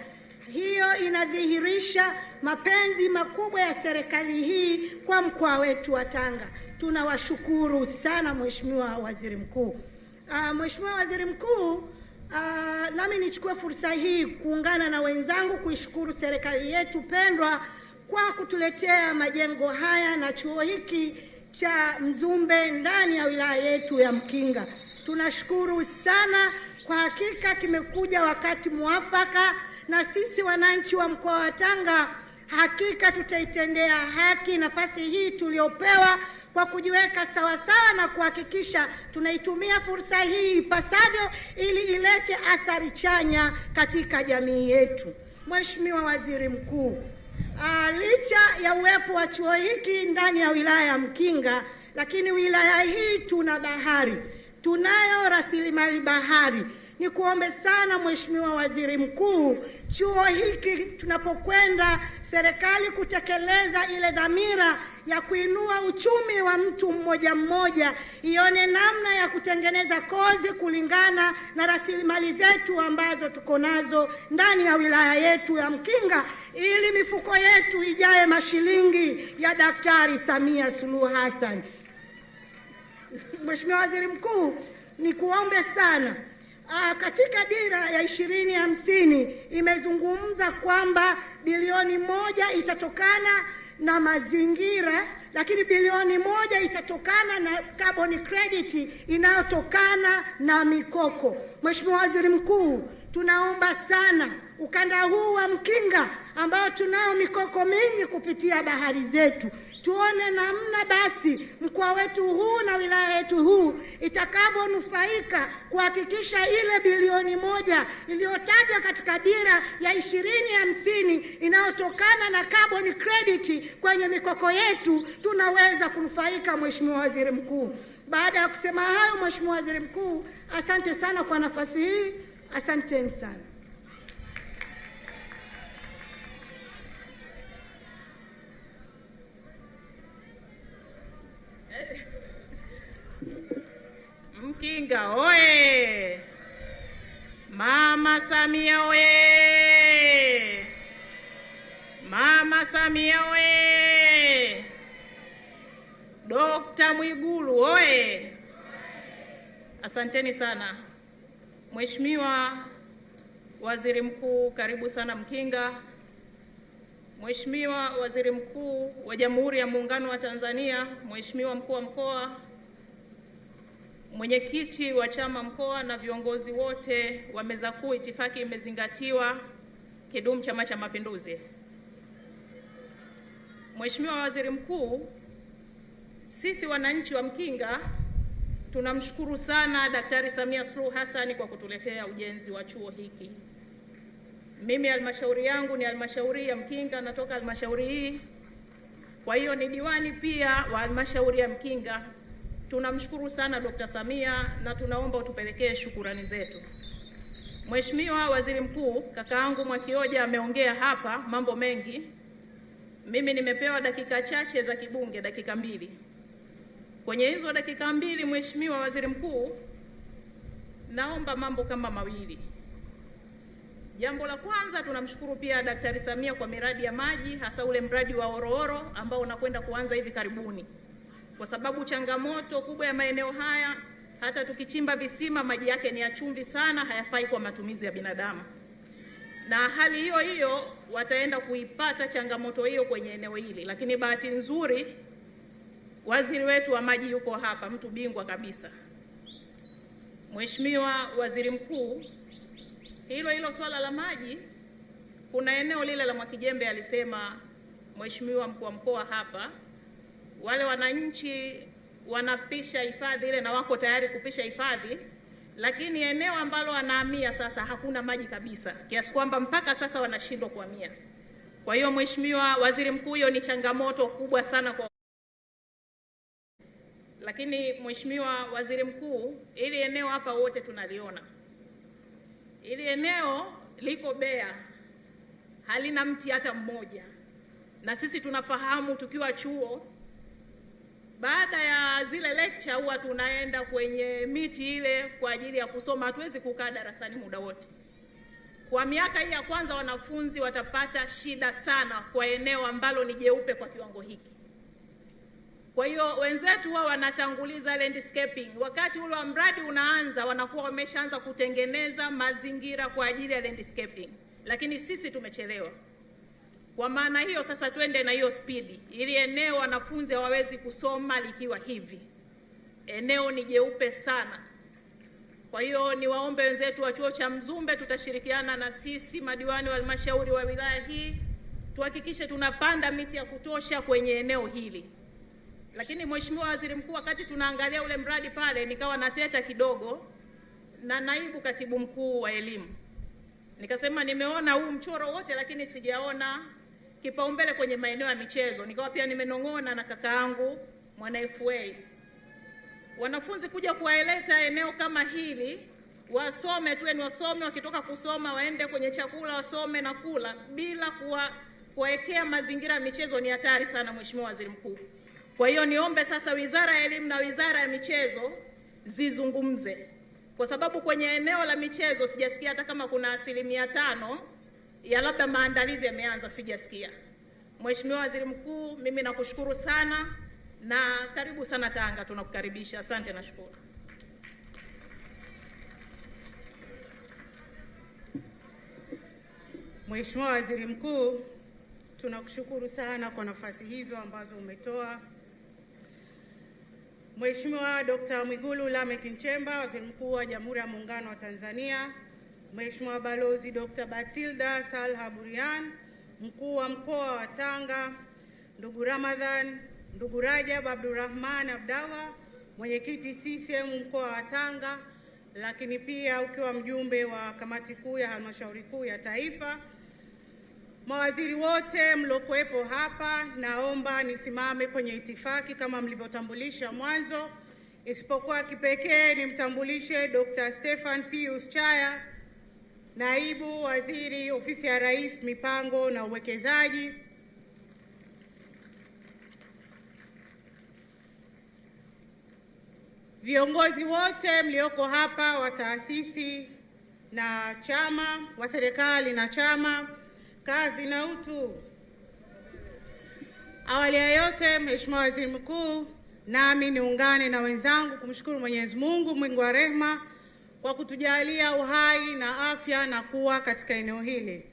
Hiyo inadhihirisha mapenzi makubwa ya serikali hii kwa mkoa wetu wa Tanga. Tunawashukuru sana Mheshimiwa Waziri Mkuu. Mheshimiwa Waziri Mkuu, nami nichukue fursa hii kuungana na wenzangu kuishukuru serikali yetu pendwa kwa kutuletea majengo haya na chuo hiki cha Mzumbe ndani ya wilaya yetu ya Mkinga. Tunashukuru sana, kwa hakika kimekuja wakati muafaka, na sisi wananchi wa mkoa wa Tanga hakika tutaitendea haki nafasi hii tuliopewa kwa kujiweka sawasawa na kuhakikisha tunaitumia fursa hii ipasavyo ili ilete athari chanya katika jamii yetu. Mheshimiwa Waziri Mkuu, licha ya uwepo wa chuo hiki ndani ya wilaya ya Mkinga, lakini wilaya hii tuna bahari, tunayo rasilimali bahari. Ni kuombe sana Mheshimiwa Waziri Mkuu, chuo hiki tunapokwenda serikali kutekeleza ile dhamira ya kuinua uchumi wa mtu mmoja mmoja, ione namna ya kutengeneza kozi kulingana na rasilimali zetu ambazo tuko nazo ndani ya wilaya yetu ya Mkinga, ili mifuko yetu ijae mashilingi ya Daktari Samia Suluhu Hassan. Mheshimiwa Waziri Mkuu, ni kuombe sana, katika dira ya 2050 imezungumza kwamba bilioni 1 itatokana na mazingira, lakini bilioni 1 itatokana na carbon credit inayotokana na mikoko. Mheshimiwa Waziri Mkuu, tunaomba sana ukanda huu wa Mkinga ambao tunao mikoko mingi kupitia bahari zetu, tuone namna basi mkoa wetu huu na wilaya yetu huu itakavyonufaika kuhakikisha ile bilioni 1 iliyotajwa katika dira ya 2050 inayotokana na carbon credit kwenye mikoko yetu tunaweza kunufaika. Mheshimiwa Waziri Mkuu, baada ya kusema hayo, Mheshimiwa Waziri Mkuu, asante sana kwa nafasi hii. Asanteni sana. Mkinga oye! Mama Samia oye! Mama Samia oye! Dr. Mwigulu oye! Asanteni sana. Mheshimiwa Waziri Mkuu, karibu sana Mkinga. Mheshimiwa Waziri Mkuu wa Jamhuri ya Muungano wa Tanzania, Mheshimiwa Mkuu wa Mkoa, Mwenyekiti wa chama mkoa na viongozi wote wa meza kuu, itifaki imezingatiwa. Kidumu Chama cha Mapinduzi! Mheshimiwa Waziri Mkuu, sisi wananchi wa Mkinga tunamshukuru sana Daktari Samia Suluhu Hassan kwa kutuletea ujenzi wa chuo hiki. Mimi halmashauri yangu ni halmashauri ya Mkinga, natoka halmashauri hii, kwa hiyo ni diwani pia wa halmashauri ya Mkinga. Tunamshukuru sana Dr. Samia na tunaomba utupelekee shukurani zetu. Mheshimiwa Waziri Mkuu, kakaangu Mwakioja ameongea hapa mambo mengi. Mimi nimepewa dakika chache za kibunge, dakika 2. Kwenye hizo dakika 2, Mheshimiwa Waziri Mkuu, naomba mambo kama mawili. Jambo la kwanza, tunamshukuru pia Daktari Samia kwa miradi ya maji, hasa ule mradi wa Orooro ambao unakwenda kuanza hivi karibuni, kwa sababu changamoto kubwa ya maeneo haya, hata tukichimba visima maji yake ni ya chumvi sana, hayafai kwa matumizi ya binadamu. Na hali hiyo hiyo wataenda kuipata changamoto hiyo kwenye eneo hili, lakini bahati nzuri waziri wetu wa maji yuko hapa, mtu bingwa kabisa. Mheshimiwa Waziri Mkuu, hilo swala la maji, kuna eneo lile la Mwakijembe alisema Mheshimiwa Mkuu wa Mkoa hapa, wale wananchi wanapisha hifadhi ile na wako tayari kupisha hifadhi, lakini eneo ambalo wanahamia sasa hakuna maji kabisa, kiasi kwamba mpaka sasa wanashindwa kuhamia. Kwa hiyo Mheshimiwa Waziri Mkuu, hiyo ni changamoto kubwa sana kwa. Lakini Mheshimiwa Waziri Mkuu, ili eneo hapa wote tunaliona, ili eneo liko Mbeya, halina mti hata mmoja, na sisi tunafahamu tukiwa chuo, baada ya zile lecture huwa tunaenda kwenye miti ile kwa ajili ya kusoma, hatuwezi kukaa darasani muda wote. Kwa miaka hii ya kwanza wanafunzi watapata shida sana kwa eneo ambalo ni jeupe kwa kiwango hiki. Kwa hiyo wenzetu wao wanatanguliza landscaping. Wakati ule wa mradi unaanza wanakuwa wameshaanza kutengeneza mazingira kwa ajili ya landscaping. Lakini sisi tumechelewa. Kwa maana hiyo sasa twende na hiyo spidi. Ili eneo wanafunzi hawawezi kusoma likiwa hivi. Eneo ni jeupe sana. Kwa hiyo niwaombe wenzetu wa chuo cha Mzumbe, tutashirikiana na sisi madiwani wa halmashauri wa wilaya hii tuhakikishe tunapanda miti ya kutosha kwenye eneo hili. Lakini Mheshimiwa Waziri Mkuu, wakati tunaangalia ule mradi pale nikawa nateta kidogo na naibu katibu mkuu wa elimu. Nikasema nimeona huu mchoro wote lakini sijaona kipaumbele kwenye maeneo ya michezo. Nikawa pia nimenong'ona na kakaangu mwana FA. Wanafunzi kuja kuwaeleta eneo kama hili, wasome tu, ni wasome, wakitoka kusoma waende kwenye chakula wasome na kula bila kuwaekea mazingira ya michezo, ni hatari sana Mheshimiwa Waziri Mkuu. Kwa hiyo niombe sasa Wizara ya Elimu na Wizara ya Michezo zizungumze. Kwa sababu kwenye eneo la michezo sijasikia hata kama kuna 5% ya labda maandalizi yameanza, sijasikia. Mheshimiwa Waziri Mkuu, mimi nakushukuru sana na karibu sana Tanga, tunakukaribisha. Asante na shukuru. Mheshimiwa Waziri Mkuu, tunakushukuru sana kwa nafasi hizo ambazo umetoa. Mheshimiwa Dr. Mwigulu Lameck Nchemba, Waziri Mkuu wa Jamhuri ya Muungano wa Tanzania, Mheshimiwa Balozi Dr. Batilda Salha Burian, Mkuu wa Mkoa wa Tanga, ndugu Ramadhan, ndugu Rajab Abdurrahman Abdallah, Mwenyekiti CCM Mkoa wa Tanga, lakini pia ukiwa mjumbe wa Kamati Kuu ya Halmashauri Kuu ya Taifa, mawaziri wote mliokuwepo hapa, naomba nisimame kwenye itifaki kama mlivyotambulisha mwanzo, isipokuwa kipekee nimtambulishe Dr. Stefan Pius Chaya, Naibu Waziri Ofisi ya Rais Mipango na Uwekezaji. Viongozi wote mlioko hapa wa taasisi na chama, wa serikali na chama, kazi na utu. Awali ya yote, Mheshimiwa Waziri Mkuu, nami niungane na wenzangu kumshukuru Mwenyezi Mungu mwingi wa rehema kwa kutujalia uhai na afya na kuwa katika eneo hili.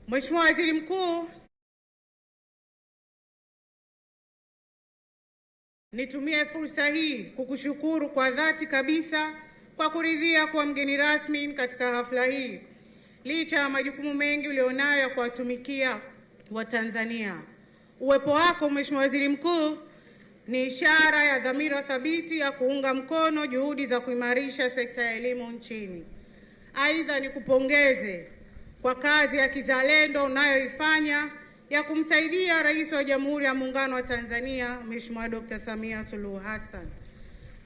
Mheshimiwa Waziri Mkuu, nitumie fursa hii kukushukuru kwa dhati kabisa kwa kuridhia kuwa mgeni rasmi katika hafla hii, licha ya majukumu mengi ulionayo ya kuwatumikia Watanzania. Uwepo wako Mheshimiwa Waziri Mkuu ni ishara ya dhamira thabiti ya kuunga mkono juhudi za kuimarisha sekta ya elimu nchini. Aidha, nikupongeze kwa kazi ya kizalendo unayoifanya ya kumsaidia Rais wa Jamhuri ya Muungano wa Tanzania Mheshimiwa Dr. Samia Suluhu Hassan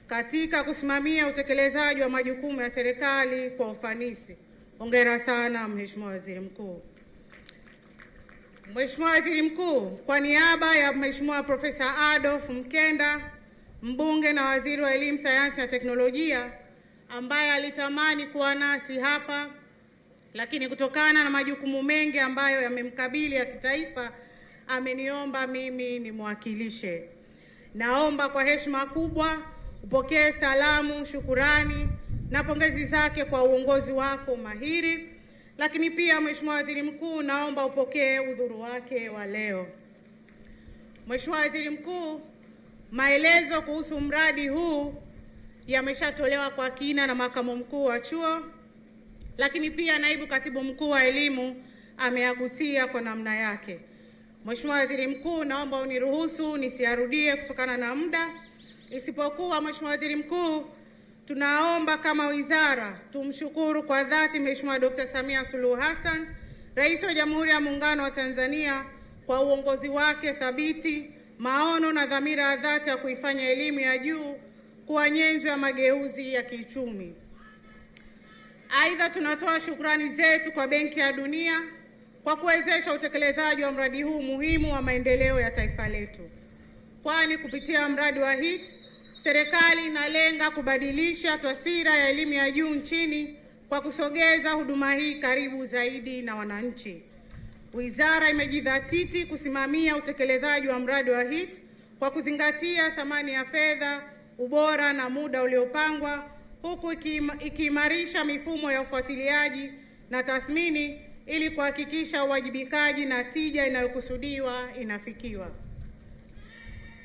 katika kusimamia utekelezaji wa majukumu ya serikali kwa ufanisi. Hongera sana Mheshimiwa Waziri Mkuu. Mheshimiwa Waziri Mkuu, kwa niaba ya Mheshimiwa Profesa Adolf Mkenda, mbunge na waziri wa Elimu, Sayansi na Teknolojia, ambaye alitamani kuwa nasi hapa lakini kutokana na majukumu mengi ambayo yamemkabili ya kitaifa ameniomba mimi nimwakilishe. Naomba kwa heshima kubwa upokee salamu, shukurani na pongezi zake kwa uongozi wako mahiri, lakini pia Mheshimiwa Waziri Mkuu, naomba upokee udhuru wake wa leo. Mheshimiwa Waziri Mkuu, maelezo kuhusu mradi huu yameshatolewa kwa kina na makamu mkuu wa chuo, lakini pia naibu katibu mkuu wa elimu ameyagusia kwa namna yake. Mheshimiwa Waziri Mkuu, naomba uniruhusu nisiarudie kutokana na muda, isipokuwa Mheshimiwa Waziri Mkuu, tunaomba kama wizara tumshukuru kwa dhati Mheshimiwa Dr. Samia Suluhu Hassan, Rais wa Jamhuri ya Muungano wa Tanzania, kwa uongozi wake thabiti, maono na dhamira ya dhati ya kuifanya elimu ya juu kuwa nyenzo ya mageuzi ya kiuchumi. Aidha, tunatoa shukrani zetu kwa Benki ya Dunia kwa kuwezesha utekelezaji wa mradi huu muhimu wa maendeleo ya taifa letu, kwani kupitia mradi wa HIT serikali inalenga kubadilisha taswira ya elimu ya juu nchini kwa kusogeza huduma hii karibu zaidi na wananchi. Wizara imejidhatiti kusimamia utekelezaji wa mradi wa HEET kwa kuzingatia thamani ya fedha, ubora na muda uliopangwa, huku ikiimarisha mifumo ya ufuatiliaji na tathmini ili kuhakikisha uwajibikaji na tija inayokusudiwa inafikiwa.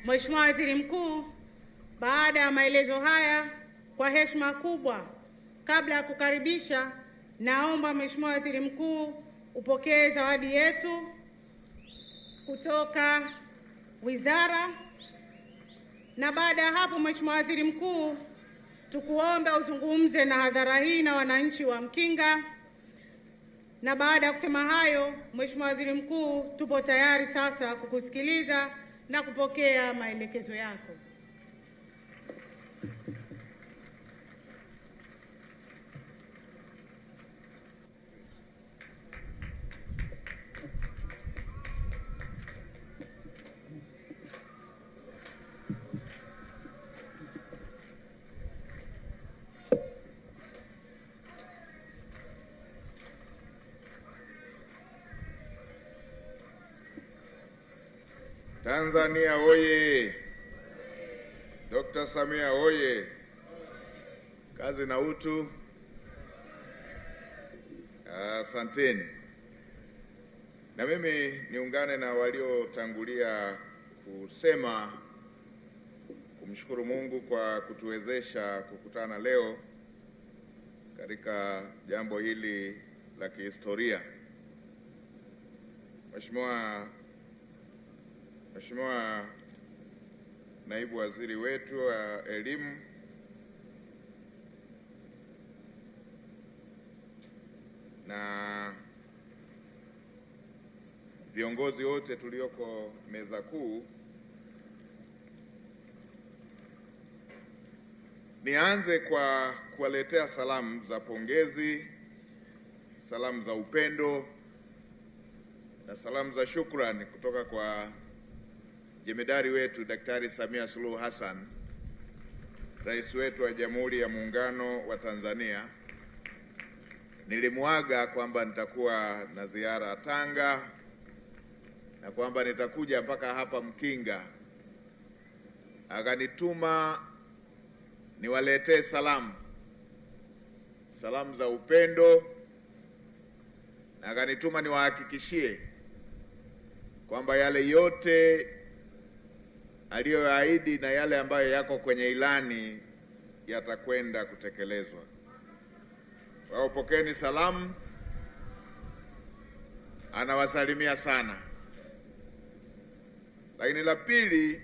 Mheshimiwa Waziri Mkuu, baada ya maelezo haya, kwa heshima kubwa, kabla ya kukaribisha, naomba Mheshimiwa Waziri Mkuu upokee zawadi yetu kutoka wizara, na baada ya hapo, Mheshimiwa Waziri Mkuu, tukuombe uzungumze na hadhara hii na wananchi wa Mkinga. Na baada ya kusema hayo, Mheshimiwa Waziri Mkuu, tupo tayari sasa kukusikiliza na kupokea maelekezo yako. Tanzania oye! Dr. Samia oye! Kazi na utu. Asanteni. Na mimi niungane na waliotangulia kusema kumshukuru Mungu kwa kutuwezesha kukutana leo katika jambo hili la kihistoria. Mheshimiwa Naibu Waziri wetu wa Elimu, na viongozi wote tulioko meza kuu, nianze kwa kuwaletea salamu za pongezi, salamu za upendo na salamu za shukrani kutoka kwa jemedari wetu Daktari Samia Suluhu Hassan, Rais wetu wa Jamhuri ya Muungano wa Tanzania. Nilimuaga kwamba nitakuwa na ziara Tanga na kwamba nitakuja mpaka hapa Mkinga. Akanituma niwaletee salamu za upendo, na akanituma niwahakikishie kwamba yale yote aliyoahidi na yale ambayo yako kwenye ilani yatakwenda kutekelezwa. Wao pokeeni salamu, anawasalimia sana. Lakini la pili,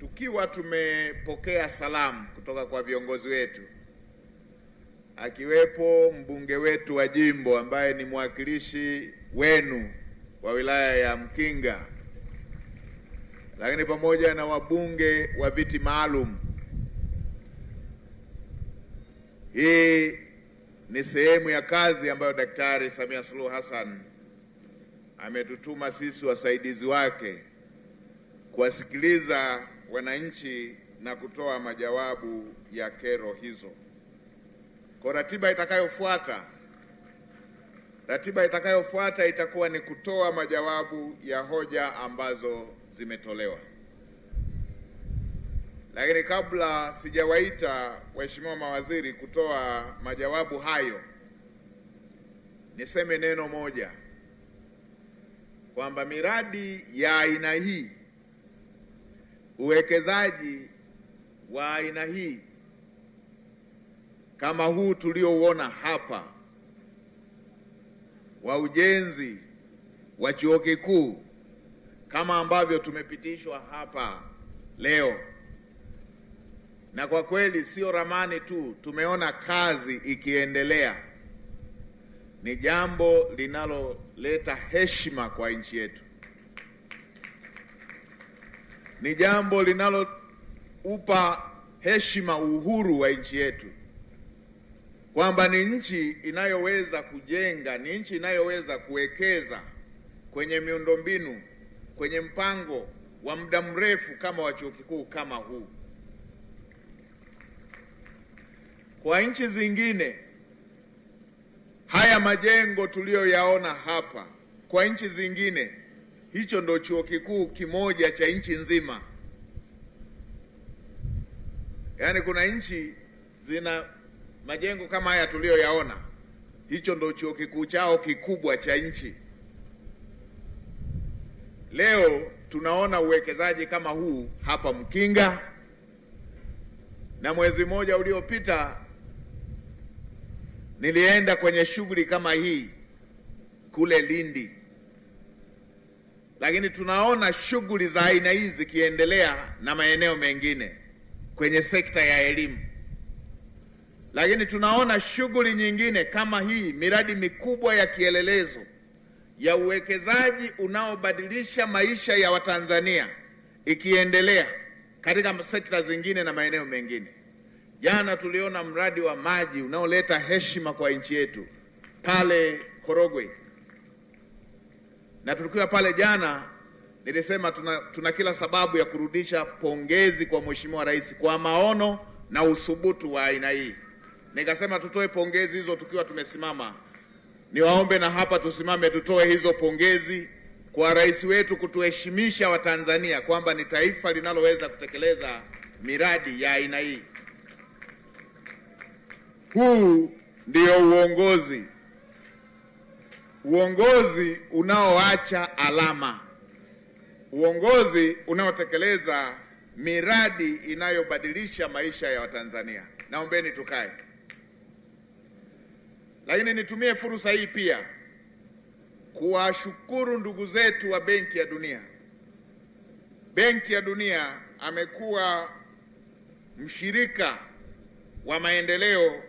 tukiwa tumepokea salamu kutoka kwa viongozi wetu, akiwepo mbunge wetu wa jimbo ambaye ni mwakilishi wenu wa wilaya ya Mkinga, lakini pamoja na wabunge wa viti maalum, hii ni sehemu ya kazi ambayo Daktari Samia Suluhu Hassan ametutuma sisi wasaidizi wake kuwasikiliza wananchi na kutoa majawabu ya kero hizo. Kwa ratiba itakayofuata itakuwa ni kutoa majawabu ya hoja ambazo zimetolewa. Lakini kabla sijawaita waheshimiwa mawaziri kutoa majawabu hayo, niseme neno moja kwamba miradi ya aina hii, uwekezaji wa aina hii kama huu tuliouona hapa wa ujenzi wa chuo kikuu kama ambavyo tumepitishwa hapa leo, na kwa kweli sio ramani tu, tumeona kazi ikiendelea, ni jambo linaloleta heshima kwa nchi yetu, ni jambo linaloupa heshima uhuru wa nchi yetu, kwamba ni nchi inayoweza kujenga, ni nchi inayoweza kuwekeza kwenye miundombinu, kwenye mpango wa muda mrefu kama wa chuo kikuu kama huu. Kwa nchi zingine Haya majengo tuliyoyaona hapa kwa nchi zingine, hicho ndo chuo kikuu kimoja cha nchi nzima. Yaani kuna nchi zina majengo kama haya tuliyoyaona, hicho ndo chuo kikuu chao kikubwa cha nchi. Leo tunaona uwekezaji kama huu hapa Mkinga, na mwezi mmoja uliopita nilienda kwenye shughuli kama hii kule Lindi. Lakini tunaona shughuli za aina hizi zikiendelea na maeneo mengine kwenye sekta ya elimu. Lakini tunaona shughuli nyingine kama hii, miradi mikubwa ya kielelezo ya uwekezaji unaobadilisha maisha ya Watanzania ikiendelea katika sekta zingine na maeneo mengine. Jana tuliona mradi wa maji unaoleta heshima kwa nchi yetu pale Korogwe. Na tulikiwa pale jana, nilisema tuna kila sababu ya kurudisha pongezi kwa Mheshimiwa Rais kwa maono na uthubutu wa aina hii. Nikasema tutoe pongezi hizo tukiwa tumesimama. Niwaombe na hapa tusimame tutoe hizo pongezi kwa rais wetu kutuheshimisha Watanzania kwamba ni taifa linaloweza kutekeleza miradi ya aina hii. Huu ndio uongozi. Uongozi unaoacha alama. Uongozi unaotekeleza miradi inayobadilisha maisha ya Watanzania. Naombeni tukae. Lakini nitumie fursa hii pia kuwashukuru ndugu zetu wa Benki ya Dunia. Benki ya Dunia amekuwa mshirika wa maendeleo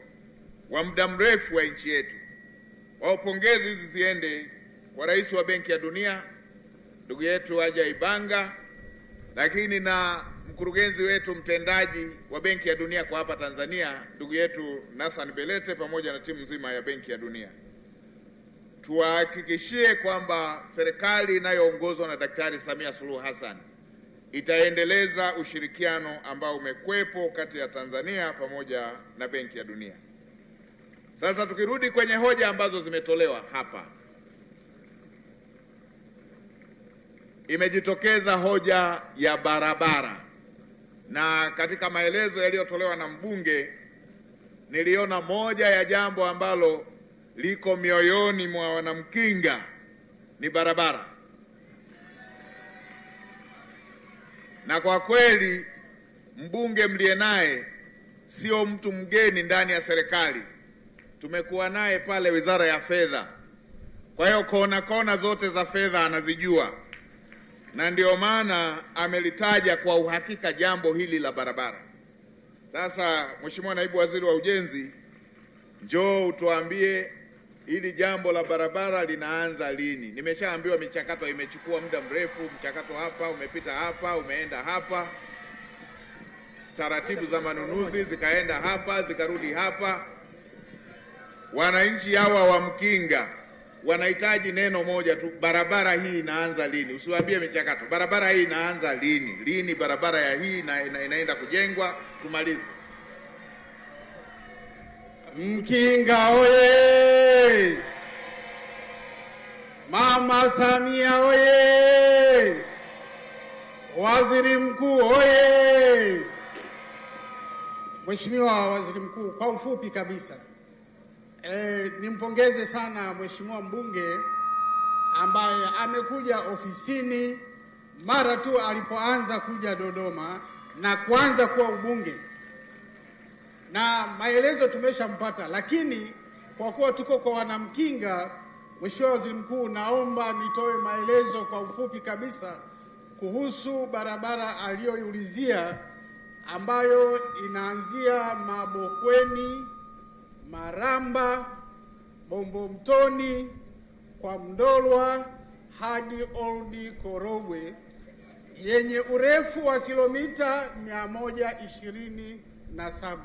wa muda mrefu wa nchi yetu. Wao pongezi hizi ziende kwa rais wa Benki ya Dunia ndugu yetu Ajay Banga, lakini na mkurugenzi wetu mtendaji wa Benki ya Dunia kwa hapa Tanzania ndugu yetu Nathan Belete pamoja na timu nzima ya Benki ya Dunia. Tuwahakikishie kwamba serikali inayoongozwa na Daktari Samia Suluhu Hassan itaendeleza ushirikiano ambao umekwepo kati ya Tanzania pamoja na Benki ya Dunia. Sasa tukirudi kwenye hoja ambazo zimetolewa hapa, imejitokeza hoja ya barabara, na katika maelezo yaliyotolewa na mbunge niliona moja ya jambo ambalo liko mioyoni mwa wanamkinga ni barabara. Na kwa kweli mbunge mliye naye sio mtu mgeni ndani ya serikali. Tumekuwa naye pale Wizara ya Fedha. Kwa hiyo kona zote za fedha anazijua. Na ndio maana amelitaja kwa uhakika jambo hili la barabara. Sasa Mheshimiwa Naibu Waziri wa Ujenzi, njoo utuambie hili jambo la barabara linaanza lini? Nimeshaambiwa michakato imechukua muda mrefu, mchakato hapa umepita hapa, umeenda hapa. Taratibu za manunuzi zikaenda hapa, zikarudi hapa. Wananchi hawa wa Mkinga wanahitaji neno moja tu, barabara hii inaanza lini? Usiwaambie michakato. Barabara hii inaanza lini? Lini barabara ya hii inaenda kujengwa? Tumalize. Mkinga oye! Mama Samia oye! Waziri Mkuu oye! Mheshimiwa Waziri Mkuu, kwa ufupi kabisa, nimpongeze sana Mheshimiwa mbunge ambaye amekuja ofisini mara tu alipoanza kuja Dodoma na kuanza kuwa ubunge, na maelezo tumeshampata. Lakini kwa kuwa tuko kwa wanamkinga, Mheshimiwa Waziri Mkuu, naomba nitoe maelezo kwa ufupi kabisa kuhusu barabara aliyoiulizia ambayo inaanzia Mabokweni, Maramba, Bombomtoni, kwa Mndolwa hadi Old Korogwe, yenye urefu wa kilomita 127.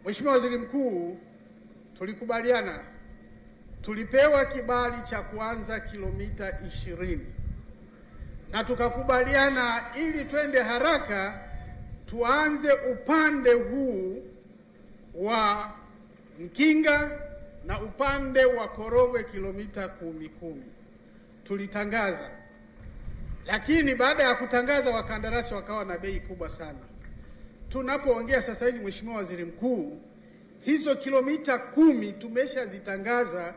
Mheshimiwa Waziri Mkuu, tulikubaliana, tulipewa kibali cha kuanza kilomita 20, na tukakubaliana ili twende haraka tuanze upande huu wa Mkinga na upande wa Korogwe kilomita 10. Tulitangaza, lakini baada ya kutangaza wakandarasi wakawa na bei kubwa sana. Tunapoongea sasa hivi, Mheshimiwa Waziri Mkuu, hizo kilomita 10 tumeshazitangaza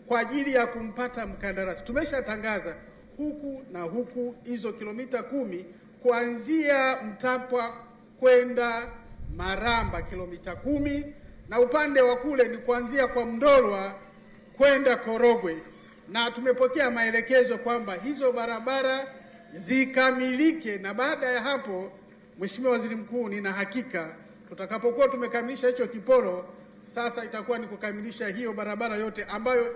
kwa ajili ya kumpata mkandarasi. Tumeshatangaza huku na huku hizo kilomita 10, kuanzia Mtapwa kwenda Maramba kilomita 10, na upande wa kule ni kuanzia kwa Mndolwa kwenda Korogwe, na tumepokea maelekezo kwamba hizo barabara zikamilike, na baada ya hapo, Mheshimiwa Waziri Mkuu, nina hakika tutakapokuwa tumekamilisha hicho kiporo, sasa itakuwa ni kukamilisha hiyo barabara yote ambayo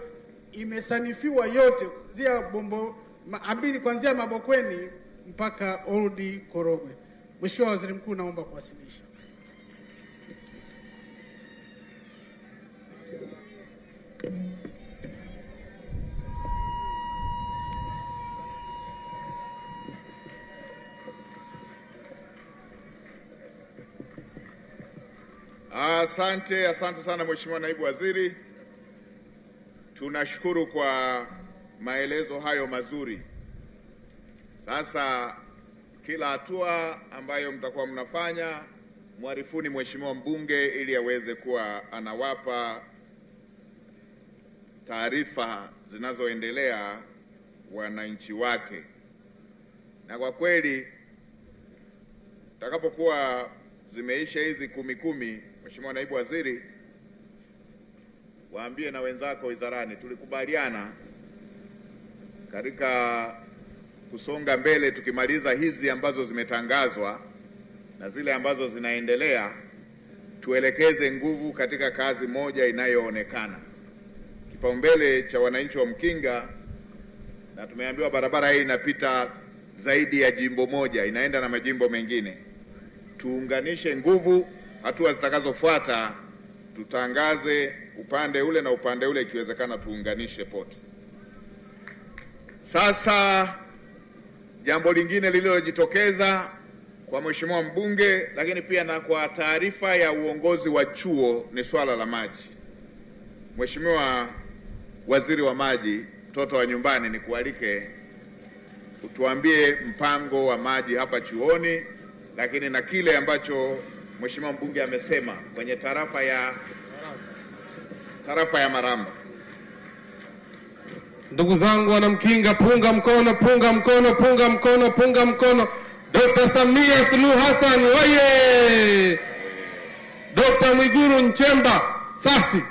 imesanifiwa yote zia bombo ambini kuanzia Mabokweni mpaka Old Korogwe. Mheshimiwa Waziri Mkuu, naomba kuwasilisha. Asante sana Mheshimiwa Naibu Waziri. Tunashukuru kwa maelezo hayo mazuri. Sasa kila hatua ambayo mtakuwa mnafanya, mwarifuni Mheshimiwa mbunge ili aweze kuwa anawapa taarifa zinazoendelea wananchi wake. Na kwa kweli takapokuwa zimeisha hizi 10, Mheshimiwa Naibu Waziri, waambie na wenzako wizarani, tulikubaliana katika kusonga mbele, tukimaliza hizi ambazo zimetangazwa na zile ambazo zinaendelea, tuelekeze nguvu katika kazi moja inayoonekana. Kipaumbele cha wananchi wa Mkinga, na tumeambiwa barabara hii inapita zaidi ya jimbo moja, inaenda na majimbo mengine. Tuunganishe nguvu, hatua zitakazofuata tutangaze upande ule na upande ule, ikiwezekana tuunganishe pote. Sasa jambo lingine lililojitokeza kwa Mheshimiwa mbunge, lakini pia na kwa taarifa ya uongozi wa chuo, ni swala la maji. Mheshimiwa Waziri wa Maji, mtoto wa nyumbani, nikualike utuambie mpango wa maji hapa chuoni, lakini na kile ambacho Mheshimiwa mbunge amesema kwenye tarafa ya Maramba. Ndugu zangu wana Mkinga, punga mkono, punga mkono, punga mkono, punga mkono. Dr. Samia Suluhu Hassan oye! Dr. Mwigulu Nchemba safi!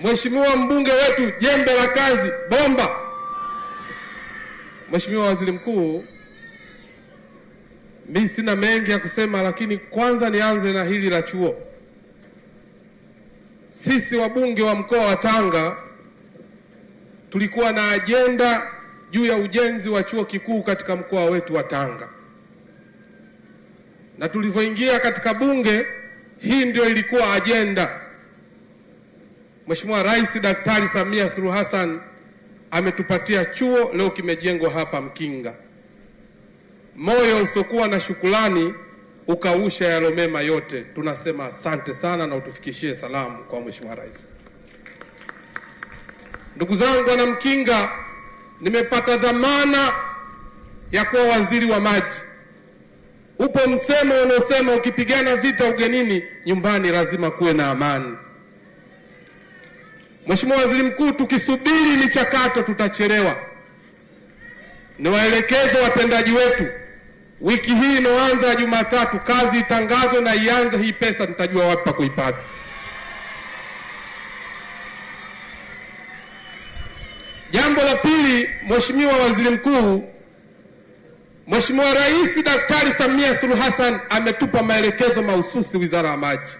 Mheshimiwa mbunge wetu jembe la kazi bomba. Mheshimiwa Waziri Mkuu, mimi sina mengi ya kusema, lakini kwanza nianze na hili la chuo. Sisi wabunge wa mkoa wa Tanga tulikuwa na ajenda juu ya ujenzi wa chuo kikuu katika mkoa wetu wa Tanga, na tulivyoingia katika bunge, hii ndio ilikuwa ajenda. Mheshimiwa Rais Daktari Samia Suluhu Hassan ametupatia chuo, leo kimejengwa hapa Mkinga. Moyo usiokuwa na shukrani ukausha yalomema yote. Tunasema asante sana, na utufikishie salamu kwa Mheshimiwa Rais. Ndugu zangu wana Mkinga, nimepata dhamana ya kuwa waziri wa maji. Upo msemo unaosema ukipigana vita ugenini, nyumbani lazima kuwe na amani. Mheshimiwa Waziri Mkuu, tukisubiri michakato tutachelewa. Niwaelekeze watendaji wetu, wiki hii inaanza Jumatatu, kazi itangazwe na ianze, hii pesa tutajua wapi pa kuipata. Jambo la pili, Mheshimiwa Waziri Mkuu, Mheshimiwa Rais Daktari Samia Suluhu Hassan ametupa maelekezo mahususi Wizara ya Maji.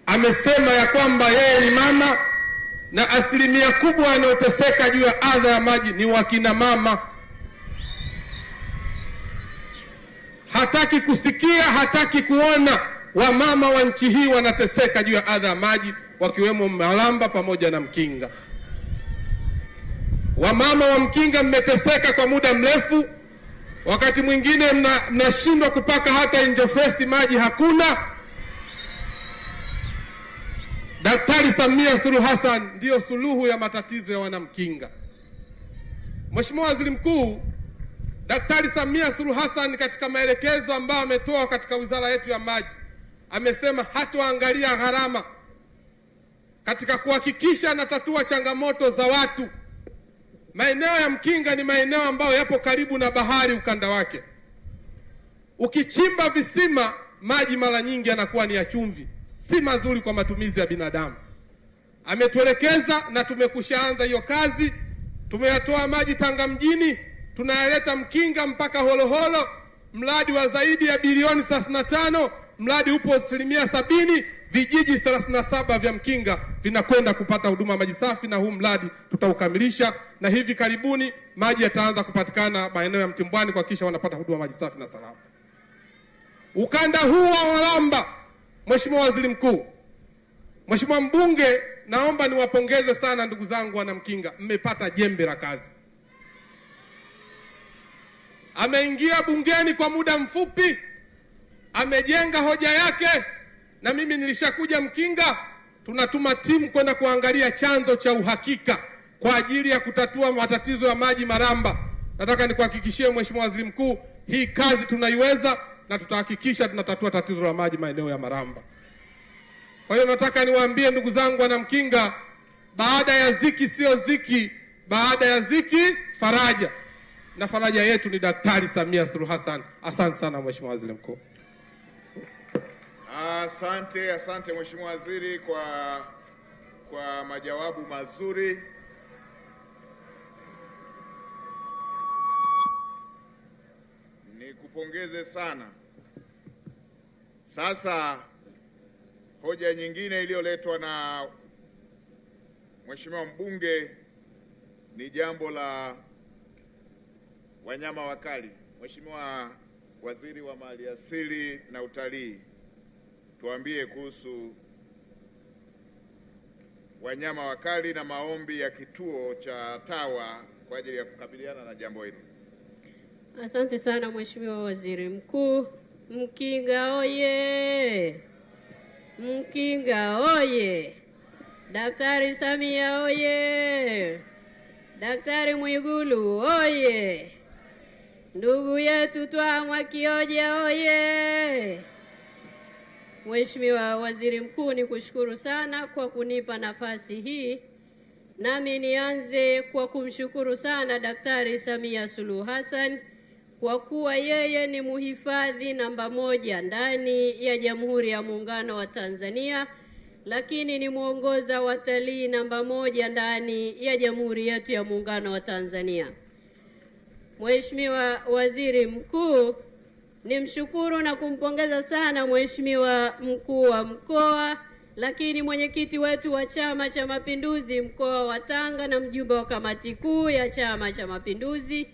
Amesema ya kwamba yeye ni mama na asilimia kubwa yanayoteseka juu ya adha ya maji ni wakina mama. Hataki kusikia, hataki kuona wamama wa nchi hii wanateseka juu ya adha ya maji, wakiwemo Maramba pamoja na Mkinga. Wamama wa Mkinga mmeteseka kwa muda mrefu, wakati mwingine mnashindwa kupaka hata Njofesi, maji hakuna. Daktari Samia Suluhu Hassan ndiyo suluhu ya matatizo ya wanamkinga. Mheshimiwa Waziri Mkuu, Daktari Samia Suluhu Hassan katika maelekezo ambayo ametoa katika wizara yetu ya maji, amesema hatoangalia gharama katika kuhakikisha anatatua changamoto za watu. Maeneo ya Mkinga ni maeneo ambayo yapo karibu na bahari ukanda wake. Ukichimba visima, maji mara nyingi yanakuwa ni ya chumvi, si mazuri kwa matumizi ya binadamu. Ametuelekeza na tumekushaanza hiyo kazi. Tumeyatoa maji Tanga mjini, tunayaleta Mkinga mpaka Holoholo, mradi wa zaidi ya bilioni 35. Mradi upo 70%. Vijiji 37 vya Mkinga vinakwenda kupata huduma maji safi, na huu mradi tutaukamilisha, na hivi karibuni maji yataanza kupatikana maeneo ya Mtimbwani kuhakikisha wanapata huduma maji safi na salama. Ukanda huu wa Walamba, Mheshimiwa Waziri Mkuu, Mheshimiwa Mbunge, naomba niwapongeze sana ndugu zangu wana Mkinga, mmepata jembe la kazi. Ameingia bungeni kwa muda mfupi, amejenga hoja yake, na mimi nilishakuja Mkinga. Tunatuma timu kwenda kuangalia chanzo cha uhakika kwa ajili ya kutatua matatizo ya maji Maramba. Nataka nikuhakikishie Mheshimiwa Waziri Mkuu, hii kazi tunaiweza na tutahakikisha tunatatua tatizo la maji maeneo ya Maramba. Kwa hiyo nataka niwaambie ndugu zangu wana Mkinga, baada ya ziki sio ziki, baada ya ziki faraja, na faraja yetu ni Daktari Samia Suluhu Hassan. Asante sana Mheshimiwa Waziri Mkuu. Asante Mheshimiwa Waziri kwa majawabu mazuri. Nikupongeze sana. Sasa hoja nyingine iliyoletwa na Mheshimiwa mbunge ni jambo la wanyama wakali. Mheshimiwa Waziri wa Maliasili na Utalii, tuambie kuhusu wanyama wakali na maombi ya kituo cha TAWA kwa ajili ya kukabiliana na jambo hili. Asante sana Mheshimiwa Waziri Mkuu. Mkinga oye! Mkinga oye! Daktari Samia oye! Daktari Mwigulu oye! Ndugu yetu Twamwa Kioja oye! Mheshimiwa Waziri Mkuu, nikushukuru sana kwa kunipa nafasi hii. Nami nianze kwa kumshukuru sana Daktari Samia Suluhu Hassan kwa kuwa yeye ni muhifadhi namba 1 ndani ya Jamhuri ya Muungano wa Tanzania, lakini ni muongoza watalii namba 1 ndani ya Jamhuri yetu ya Muungano wa Tanzania. Mheshimiwa Waziri Mkuu, nimshukuru na kumpongeza sana Mheshimiwa Mkuu wa Mkoa, lakini mwenyekiti wetu wa Chama cha Mapinduzi mkoa wa Tanga na mjumbe wa kamati kuu ya Chama cha Mapinduzi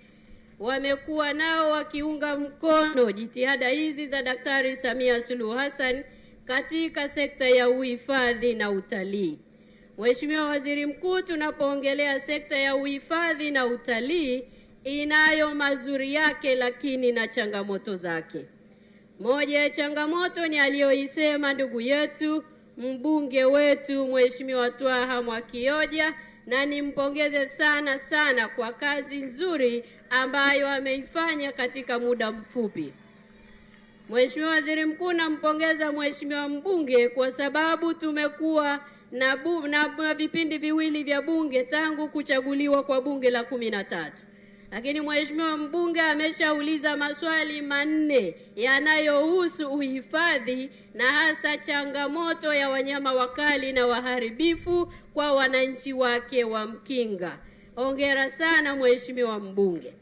wamekuwa nao wakiunga mkono jitihada hizi za Daktari Samia Suluhu Hassan katika sekta ya uhifadhi na utalii. Mheshimiwa Waziri Mkuu, tunapoongelea sekta ya uhifadhi na utalii, inayo mazuri yake lakini na changamoto zake. Moja ya changamoto ni aliyoisema ndugu yetu mbunge wetu Mheshimiwa Twaha Mwakioja, na nimpongeze sana kwa kazi nzuri ambayo ameifanya katika muda mfupi. Mheshimiwa Waziri Mkuu, nampongeza Mheshimiwa mbunge kwa sababu tumekuwa na vipindi viwili vya bunge tangu kuchaguliwa kwa bunge la 13. Lakini Mheshimiwa mbunge ameshauliza maswali 4 yanayohusu uhifadhi na hasa changamoto ya wanyama wakali na waharibifu kwa wananchi wake wa Mkinga. Hongera sana Mheshimiwa mbunge.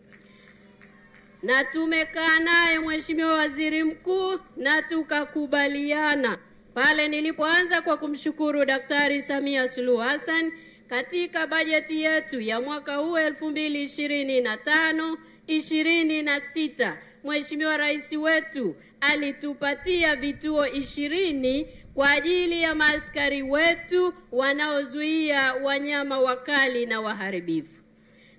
Na tumekaa naye Mheshimiwa Waziri Mkuu na tukakubaliana pale nilipoanza kwa kumshukuru Daktari Samia Suluhu Hassan katika bajeti yetu ya mwaka huu 2025-26, Mheshimiwa Rais wetu alitupatia vituo 20 kwa ajili ya maaskari wetu wanaozuia wanyama wakali na waharibifu.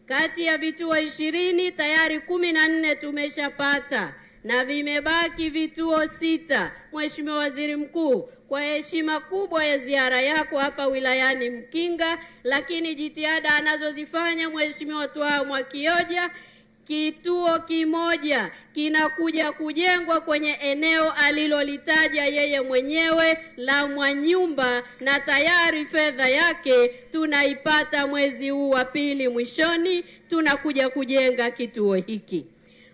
Kati ya vituo 20 tayari 14 tumeshapata, na vimebaki vituo 6. Mheshimiwa Waziri Mkuu, kwa heshima kubwa ya ziara yako hapa wilayani Mkinga, lakini jitihada anazozifanya Mheshimiwa Twaha Mwakioja, kituo kimoja kinakuja kujengwa kwenye eneo alilolitaja yeye mwenyewe la Mwanyumba, na tayari fedha yake tunaipata mwezi huu wa pili mwishoni, tunakuja kujenga kituo hiki.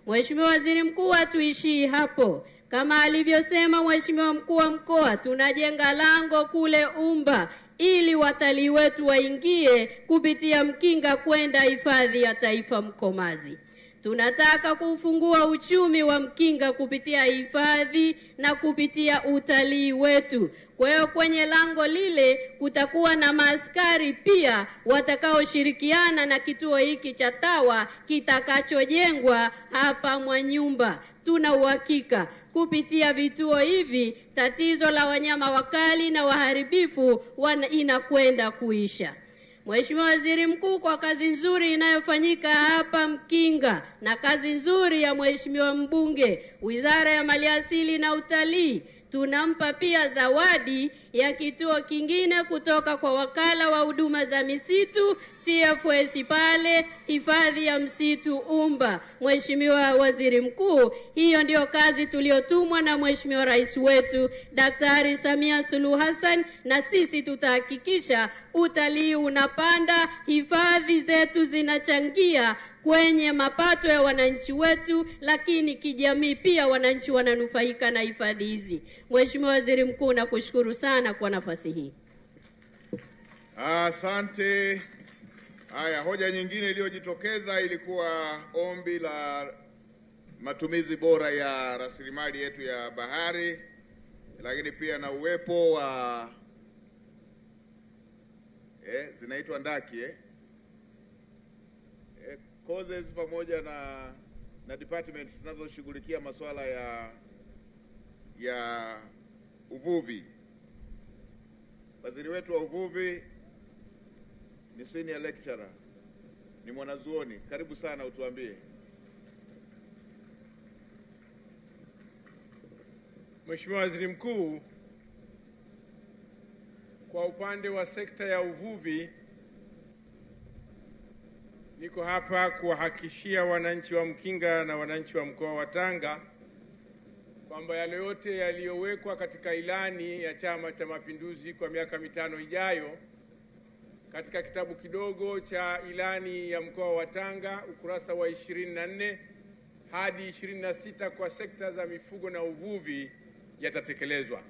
Mheshimiwa Waziri Mkuu, hatuishii hapo. Kama alivyosema Mheshimiwa Mkuu wa Mkoa, tunajenga lango kule Umba ili watalii wetu waingie kupitia Mkinga kwenda hifadhi ya taifa Mkomazi. Tunataka kufungua uchumi wa Mkinga kupitia hifadhi na kupitia utalii wetu. Kwa hiyo kwenye lango lile kutakuwa na maaskari pia watakaoshirikiana na kituo hiki cha TAWA kitakachojengwa hapa Mwanyumba. Tuna uhakika kupitia vituo hivi tatizo la wanyama wakali na waharibifu inakwenda kuisha. Mheshimiwa Waziri Mkuu, kwa kazi nzuri inayofanyika hapa Mkinga na kazi nzuri ya Mheshimiwa mbunge, Wizara ya Maliasili na Utalii tunampa pia zawadi ya kituo kingine kutoka kwa Wakala wa Huduma za Misitu TFS pale hifadhi ya msitu Umba. Mheshimiwa Waziri Mkuu, hiyo ndio kazi tuliotumwa na Mheshimiwa Rais wetu Daktari Samia Suluhu Hassan, na sisi tutahakikisha utalii unapanda, hifadhi zetu zinachangia kwenye mapato ya wananchi wetu, lakini kijamii pia wananchi wananufaika na hifadhi hizi. Mheshimiwa Waziri Mkuu, nakushukuru sana kwa nafasi hii. Asante. Haya, hoja nyingine iliyojitokeza ilikuwa ombi la matumizi bora ya rasilimali yetu ya bahari, lakini pia na uwepo wa zinaitwa ndaki causes pamoja na departments zinazoshughulikia masuala ya uvuvi. Waziri wetu wa uvuvi ni senior lecturer, ni mwanazuoni. Karibu sana, utuambie. Mheshimiwa Waziri Mkuu, kwa upande wa sekta ya uvuvi, niko hapa kuwahakikishia wananchi wa Mkinga na wananchi wa mkoa wa Tanga kwamba yale yote yaliyowekwa katika ilani ya Chama cha Mapinduzi kwa miaka 5 ijayo katika kitabu kidogo cha ilani ya mkoa wa Tanga ukurasa wa 24 hadi 26 kwa sekta za mifugo na uvuvi yatatekelezwa.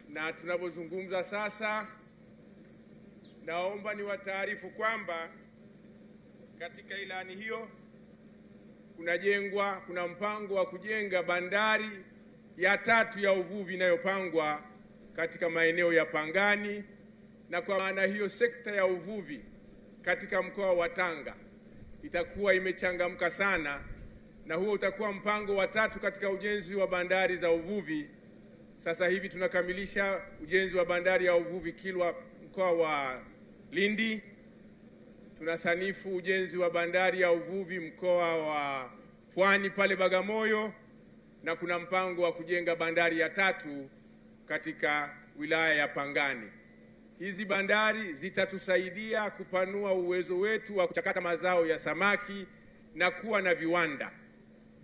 Na tunapozungumza sasa, naomba niwataarifu kwamba katika ilani hiyo kuna mpango wa kujenga bandari ya 3 ya uvuvi inayopangwa katika maeneo ya Pangani, na kwa maana hiyo sekta ya uvuvi katika mkoa wa Tanga itakuwa imechangamka sana, na huo utakuwa mpango wa 3 katika ujenzi wa bandari za uvuvi. Sasa hivi tunakamilisha ujenzi wa bandari ya uvuvi Kilwa mkoa wa Lindi, tunasanifu ujenzi wa bandari ya uvuvi mkoa wa Pwani pale Bagamoyo, na kuna mpango wa kujenga bandari ya 3 katika wilaya ya Pangani. Hizi bandari zitatusaidia kupanua uwezo wetu wa kuchakata mazao ya samaki na kuwa na viwanda.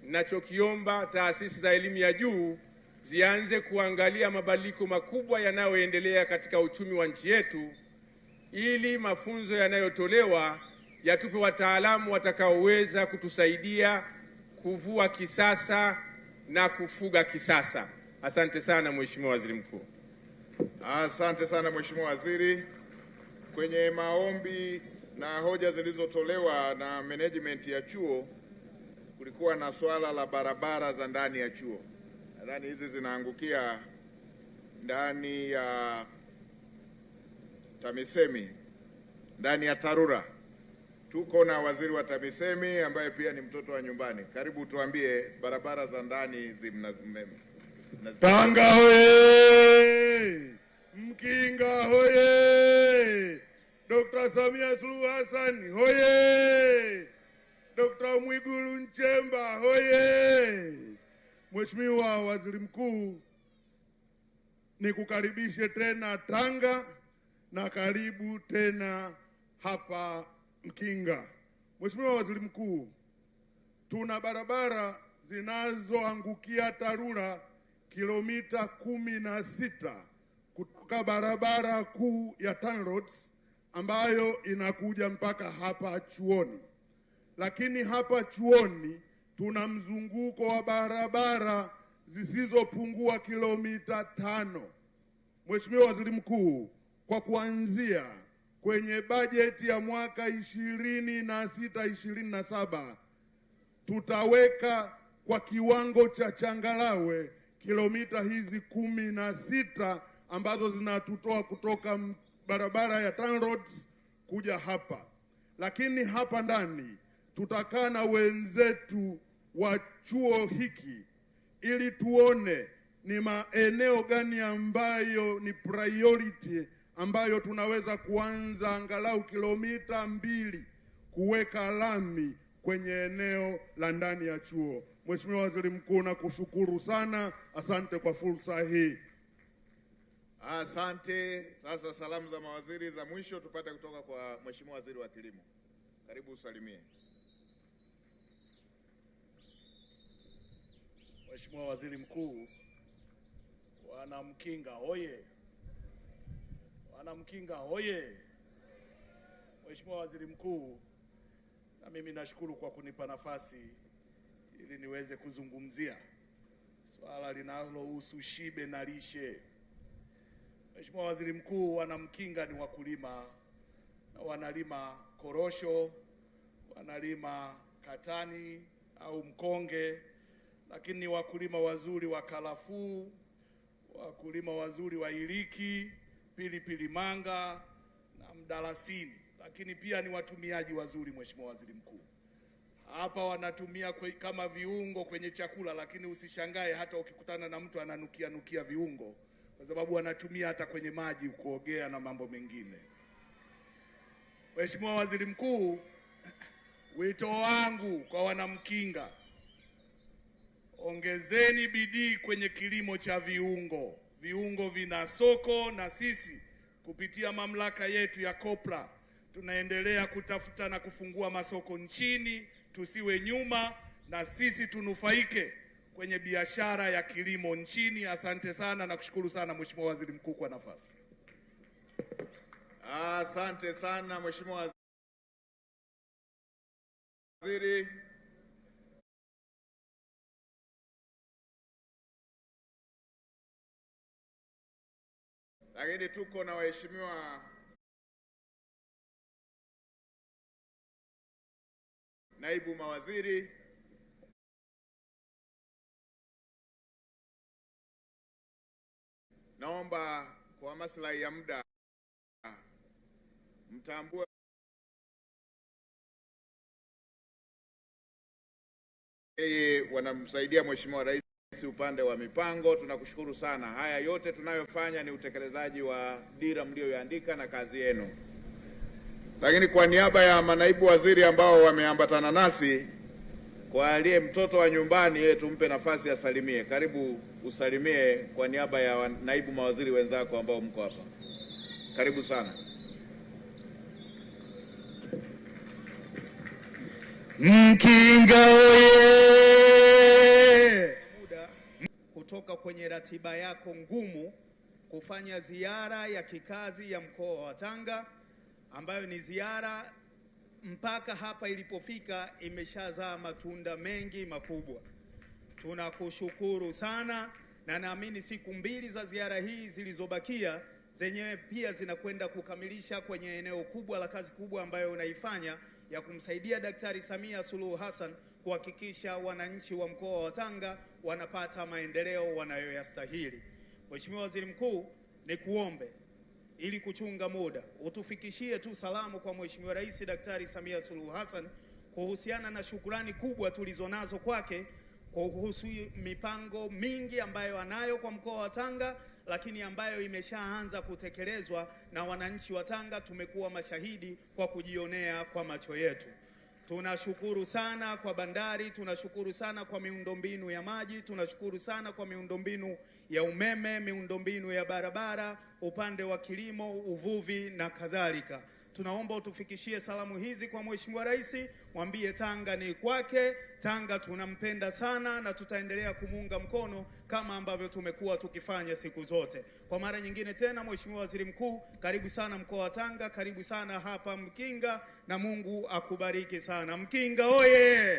Ninachokiomba taasisi za elimu ya juu zianze kuangalia mabadiliko makubwa yanayoendelea katika uchumi wa nchi yetu, ili mafunzo yanayotolewa yatupe wataalamu watakaoweza kutusaidia kuvua kisasa na kufuga kisasa. Asante sana Mheshimiwa Waziri Mkuu. Asante sana Mheshimiwa Waziri. Kwenye maombi na hoja zilizotolewa na management ya chuo, kulikuwa na swala la barabara za ndani ya chuo. Nadhani hizi zinaangukia ndani ya TAMISEMI, ndani ya TARURA. Tuko na waziri wa TAMISEMI ambaye pia ni mtoto wa nyumbani. Karibu tuambie barabara za ndani Tanga hoye! Mkinga hoye! Dr. Samia Suluhu Hassan hoye! Dr. Mwigulu Nchemba hoye! Mheshimiwa Waziri Mkuu, nikukaribishe tena Tanga na karibu tena hapa Mkinga. Mheshimiwa Waziri Mkuu, tuna barabara zinazoangukia TARURA kilomita 16 kutoka barabara kuu ya TANROADS ambayo inakuja mpaka hapa chuoni. Lakini hapa chuoni tuna mzunguko wa barabara zisizopungua kilomita 5. Mheshimiwa Waziri Mkuu, kwa kuanzia kwenye bajeti ya mwaka 26-27 tutaweka kwa kiwango cha changarawe kilomita hizi 16 ambazo zinatutoa kutoka barabara ya TANROADS kuja hapa. Lakini hapa ndani tutakaa na wenzetu wa chuo hiki ili tuone ni maeneo gani ambayo ni priority ambayo tunaweza kuanza angalau kilomita 2 kuweka lami kwenye eneo la ndani ya chuo. Mheshimiwa Waziri Mkuu, nakushukuru sana. Asante kwa fursa hii. Asante. Sasa salamu za mawaziri za mwisho tupate kutoka kwa Mheshimiwa Waziri wa Kilimo. Karibu usalimie. Mheshimiwa Waziri Mkuu, wana Mkinga hoye! Wana Mkinga hoye! Mheshimiwa Waziri Mkuu, na mimi nashukuru kwa kunipa nafasi ili niweze kuzungumzia swala linalohusu shibe na lishe. Mheshimiwa Waziri Mkuu, wana Mkinga ni wakulima na wanalima korosho, wanalima katani au mkonge, lakini ni wakulima wazuri wa karafuu, wakulima wazuri wa iliki, pilipili manga na mdalasini, lakini pia ni watumiaji wazuri. Mheshimiwa Waziri Mkuu, hapa wanatumia kama viungo kwenye chakula, lakini usishangae hata ukikutana na mtu ananukia viungo, kwa sababu wanatumia hata kwenye maji kuogea na mambo mengine. Mheshimiwa Waziri Mkuu, wito wangu kwa wanamkinga, ongezeni bidii kwenye kilimo cha viungo. Viungo vina soko, na sisi kupitia mamlaka yetu ya COPRA tunaendelea kutafuta na kufungua masoko nchini. Tusiwe nyuma, na sisi tunufaike kwenye biashara ya kilimo nchini. Asante sana na kushukuru sana Mheshimiwa Waziri Mkuu kwa nafasi. Asante sana Mheshimiwa Waziri. Lakini tuko na waheshimiwa naibu mawaziri. Naomba kwa maslahi ya muda mtambue yeye wanamsaidia Mheshimiwa Rais upande wa mipango. Tunakushukuru sana. Haya yote tunayofanya ni utekelezaji wa dira mlioiandika na kazi yenu. Lakini kwa niaba ya manaibu waziri ambao wameambatana nasi, kwa aliye mtoto wa nyumbani, yeye tumpe nafasi asalimie. Karibu usalimie kwa niaba ya naibu mawaziri wenzako ambao mko hapa. Karibu sana. Mkinga oye! Kutoka kwenye ratiba yako ngumu kufanya ziara ya kikazi ya mkoa wa Tanga, ambayo ni ziara mpaka hapa ilipofika imeshazaa matunda mengi makubwa. Tunakushukuru sana, na naamini siku 2 za ziara hii zilizobakia zenyewe pia zinakwenda kukamilisha kwenye eneo kubwa la kazi kubwa ambayo unaifanya ya kumsaidia Daktari Samia Suluhu Hassan kuhakikisha wananchi wa mkoa wa Tanga wanapata maendeleo wanayoyastahili. Mheshimiwa Waziri Mkuu, nikuombe ili kuchunga muda utufikishie tu salamu kwa Mheshimiwa Rais Daktari Samia Suluhu Hassan kuhusiana na shukrani kubwa tulizonazo kwake kuhusu mipango mingi ambayo anayo kwa mkoa wa Tanga, lakini ambayo imeshaanza kutekelezwa na wananchi wa Tanga tumekuwa mashahidi kwa kujionea kwa macho yetu. Tunashukuru sana kwa bandari, tunashukuru sana kwa miundombinu ya maji, tunashukuru sana kwa miundombinu ya umeme, miundombinu ya barabara, upande wa kilimo, uvuvi na kadhalika. Tunaomba utufikishie salamu hizi kwa Mheshimiwa Rais, mwambie Tanga ni kwake. Tanga tunampenda sana na tutaendelea kumuunga mkono kama ambavyo tumekuwa tukifanya siku zote. Kwa mara nyingine tena, Mheshimiwa Waziri Mkuu, karibu sana mkoa wa Tanga, karibu sana hapa Mkinga, na Mungu akubariki sana. Mkinga hoye!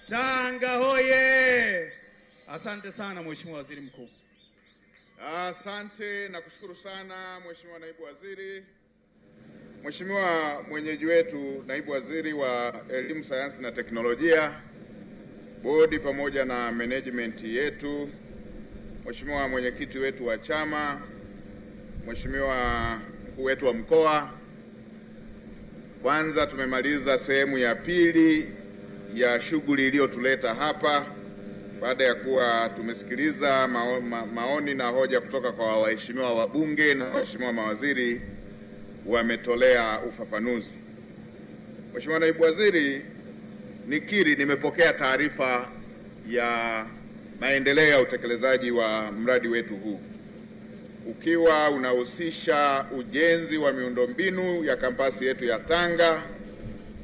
Tanga hoye! Asante sana Mheshimiwa Waziri Mkuu. Asante na kushukuru sana Mheshimiwa Naibu Waziri. Mheshimiwa mwenyeji wetu, Naibu Waziri wa Elimu, Sayansi na Teknolojia, bodi pamoja na management yetu, Mheshimiwa mwenyekiti wetu wa chama, Mheshimiwa mkuu wetu wa mkoa, kwanza tumemaliza sehemu ya pili ya shughuli iliyotuleta hapa baada ya kuwa tumesikiliza maoni na hoja kutoka kwa waheshimiwa wabunge na waheshimiwa mawaziri wametolea ufafanuzi. Mheshimiwa Naibu Waziri, nikiri nimepokea taarifa ya maendeleo ya utekelezaji wa mradi wetu huu, ukiwa unahusisha ujenzi wa miundombinu ya kampasi yetu ya Tanga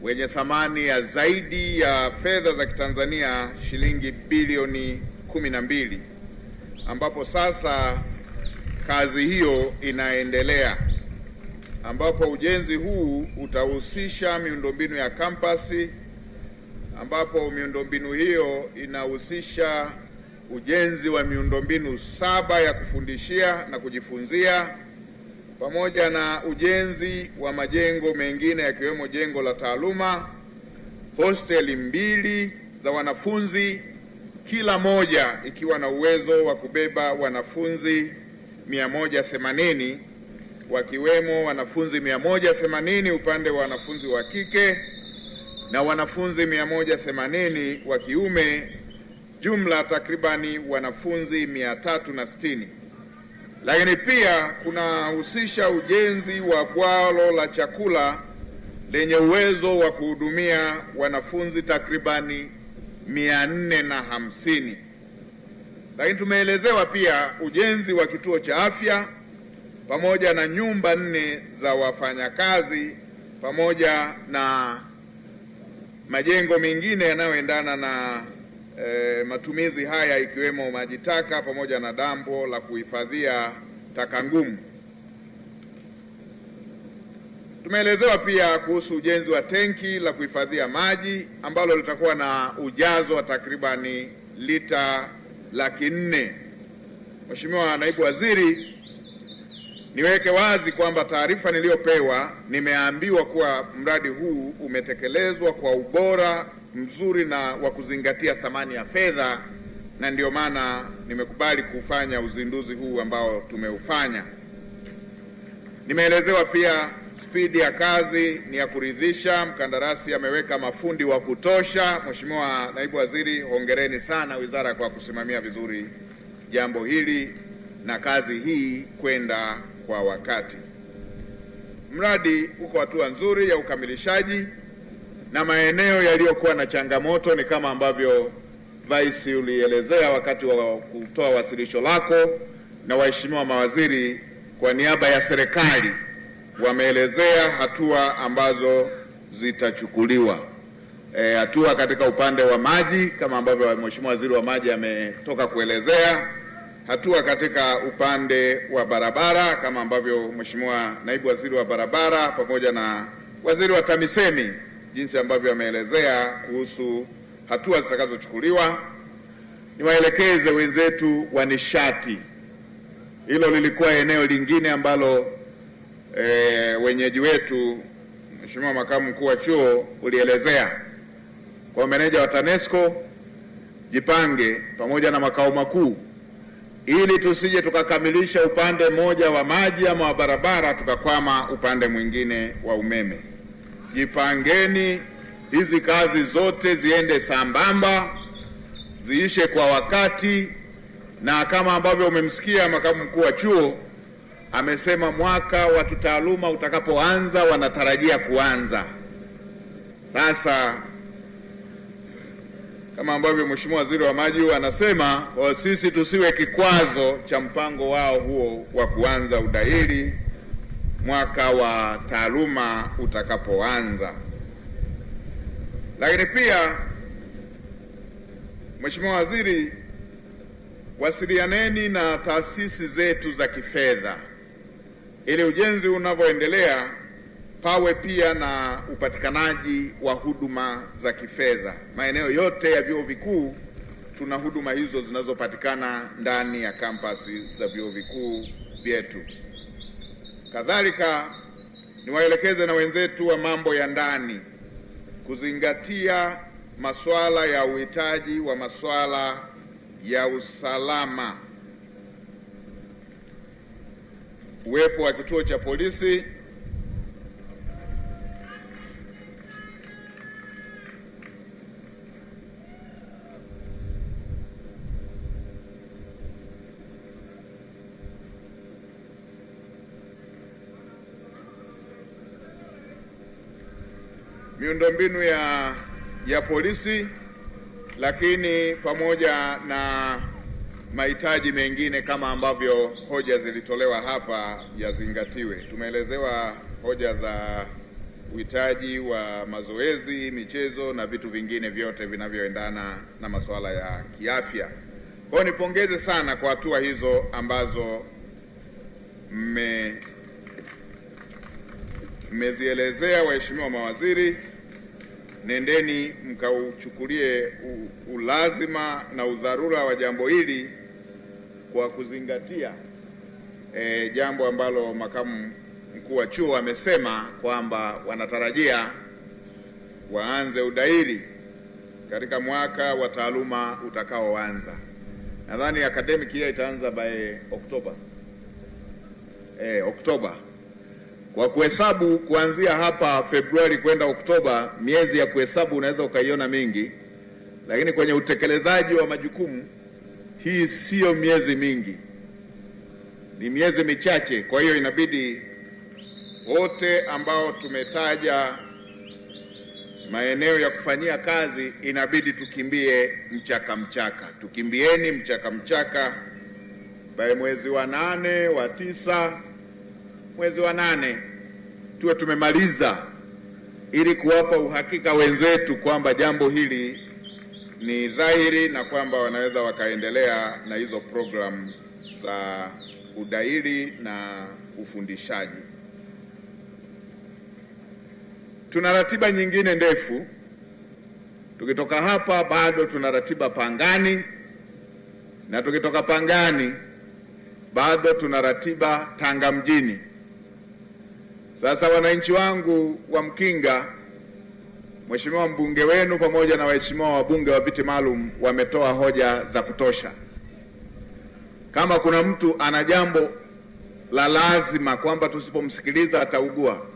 wenye thamani ya zaidi ya fedha za Kitanzania shilingi bilioni 12, ambapo sasa kazi hiyo inaendelea, ambapo ujenzi huu utahusisha miundombinu ya kampasi, ambapo miundombinu hiyo inahusisha ujenzi wa miundombinu 7 ya kufundishia na kujifunzia, pamoja na ujenzi wa majengo mengine yakiwemo jengo la taaluma, hosteli 2 za wanafunzi, kila moja ikiwa na uwezo wa kubeba wanafunzi 180, wakiwemo wanafunzi 180 upande wa wanafunzi wa kike na wanafunzi 180 wa kiume, jumla takribani wanafunzi 360. Lakini pia kunahusisha ujenzi wa bwalo la chakula lenye uwezo wa kuhudumia wanafunzi takribani 450. Lakini tumeelezewa pia ujenzi wa kituo cha afya pamoja na nyumba 4 za wafanyakazi pamoja na majengo mengine yanayoendana na matumizi haya ikiwemo maji taka pamoja na dampo la kuhifadhia taka ngumu. Tumeelezewa pia kuhusu ujenzi wa tenki la kuhifadhia maji ambalo litakuwa na ujazo wa takribani lita 400,000. Mheshimiwa Naibu Waziri, niweke wazi kwamba taarifa niliyopewa, nimeambiwa kuwa mradi huu umetekelezwa kwa ubora mzuri na wa kuzingatia thamani ya fedha, na ndio maana nimekubali kufanya uzinduzi huu ambao tumeufanya. Nimeelezewa pia spidi ya kazi ni ya kuridhisha, mkandarasi ameweka mafundi wa kutosha. Mheshimiwa Naibu Waziri, hongereni sana wizara kwa kusimamia vizuri jambo hili na kazi hii kwenda kwa wakati. Mradi uko hatua nzuri ya ukamilishaji na maeneo yaliyokuwa na changamoto ni kama ambavyo Vice ulielezea wakati wa kutoa wasilisho lako, na waheshimiwa mawaziri kwa niaba ya serikali wameelezea hatua ambazo zitachukuliwa. Hatua katika upande wa maji kama ambavyo Mheshimiwa Waziri wa Maji ametoka kuelezea, hatua katika upande wa barabara kama ambavyo Mheshimiwa Naibu Waziri wa Barabara pamoja na Waziri wa TAMISEMI jinsi ambavyo ameelezea kuhusu hatua zitakazochukuliwa. Niwaelekeze wenzetu wa nishati, hilo lilikuwa eneo lingine ambalo wenyeji wetu Mheshimiwa Makamu Mkuu wa Chuo ulielezea. Kwa meneja wa TANESCO, jipange pamoja na makao makuu ili tusije tukakamilisha upande mmoja wa maji ama wa barabara tukakwama upande mwingine wa umeme. Jipangeni, hizi kazi zote ziende sambamba, ziishe kwa wakati, na kama ambavyo umemsikia Makamu Mkuu wa Chuo amesema mwaka wa kitaaluma utakapoanza wanatarajia kuanza. Sasa kama ambavyo Mheshimiwa Waziri wa Maji anasema, kwa sisi tusiwe kikwazo cha mpango wao huo wa kuanza udahili mwaka wa taaluma utakapoanza. Lakini pia Mheshimiwa Waziri, wasilianeni na taasisi zetu za kifedha ili ujenzi unavyoendelea pawe pia na upatikanaji wa huduma za kifedha. Maeneo yote ya vyuo vikuu tuna huduma hizo zinazopatikana ndani ya kampasi za vyuo vikuu vyetu. Kadhalika niwaelekeze na wenzetu wa mambo ya ndani kuzingatia masuala ya uhitaji wa masuala ya usalama. Uwepo wa kituo cha polisi, miundombinu ya polisi, lakini pamoja na mahitaji mengine kama ambavyo hoja zilitolewa hapa yazingatiwe. Tumeelezewa hoja za uhitaji wa mazoezi, michezo na vitu vingine vyote vinavyoendana na masuala ya kiafya. Kwa hiyo nipongeze sana kwa hatua hizo ambazo mmezielezea, waheshimiwa mawaziri. Nendeni mkauchukulie ulazima na udharura wa jambo hili kwa kuzingatia jambo ambalo makamu mkuu wa chuo amesema kwamba wanatarajia waanze udahili katika mwaka wa taaluma utakaoanza. Nadhani academic year itaanza by Oktoba. Kwa kuhesabu kuanzia hapa Februari kwenda Oktoba, miezi ya kuhesabu unaweza ukaiona mingi, lakini kwenye utekelezaji wa majukumu hii sio miezi mingi, ni miezi michache. Kwa hiyo inabidi wote ambao tumetaja maeneo ya kufanyia kazi, inabidi tukimbie mchaka. Tukimbieni mchaka by mwezi wa 8, wa 9, mwezi wa 8 tuwe tumemaliza, ili kuwapa uhakika wenzetu kwamba jambo hili ni dhahiri na kwamba wanaweza wakaendelea na hizo programu za udahili na ufundishaji. Tuna ratiba nyingine ndefu. Tukitoka hapa bado tuna ratiba Pangani, na tukitoka Pangani bado tuna ratiba Tanga mjini. Sasa wananchi wangu wa Mkinga, Mheshimiwa mbunge wenu pamoja na waheshimiwa wabunge wa viti maalum wametoa hoja za kutosha. Kama kuna mtu ana jambo la lazima kwamba tusipomsikiliza ataugua,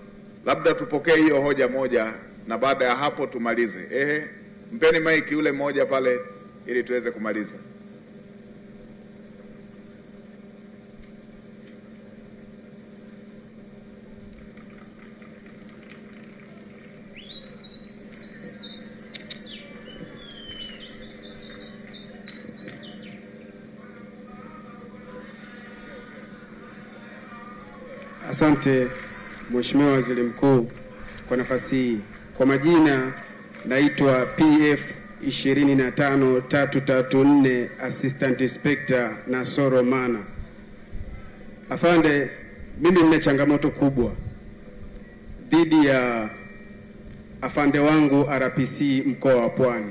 labda tupokee hiyo hoja moja na baada ya hapo tumalize. Mpeni maiki yule mmoja pale ili tuweze kumaliza. Asante Mheshimiwa Waziri Mkuu kwa nafasi hii. Kwa majina naitwa PF 25334 Assistant Inspector Nasoro Mana. Afande, mimi nina changamoto kubwa dhidi ya afande wangu RPC mkoa wa Pwani.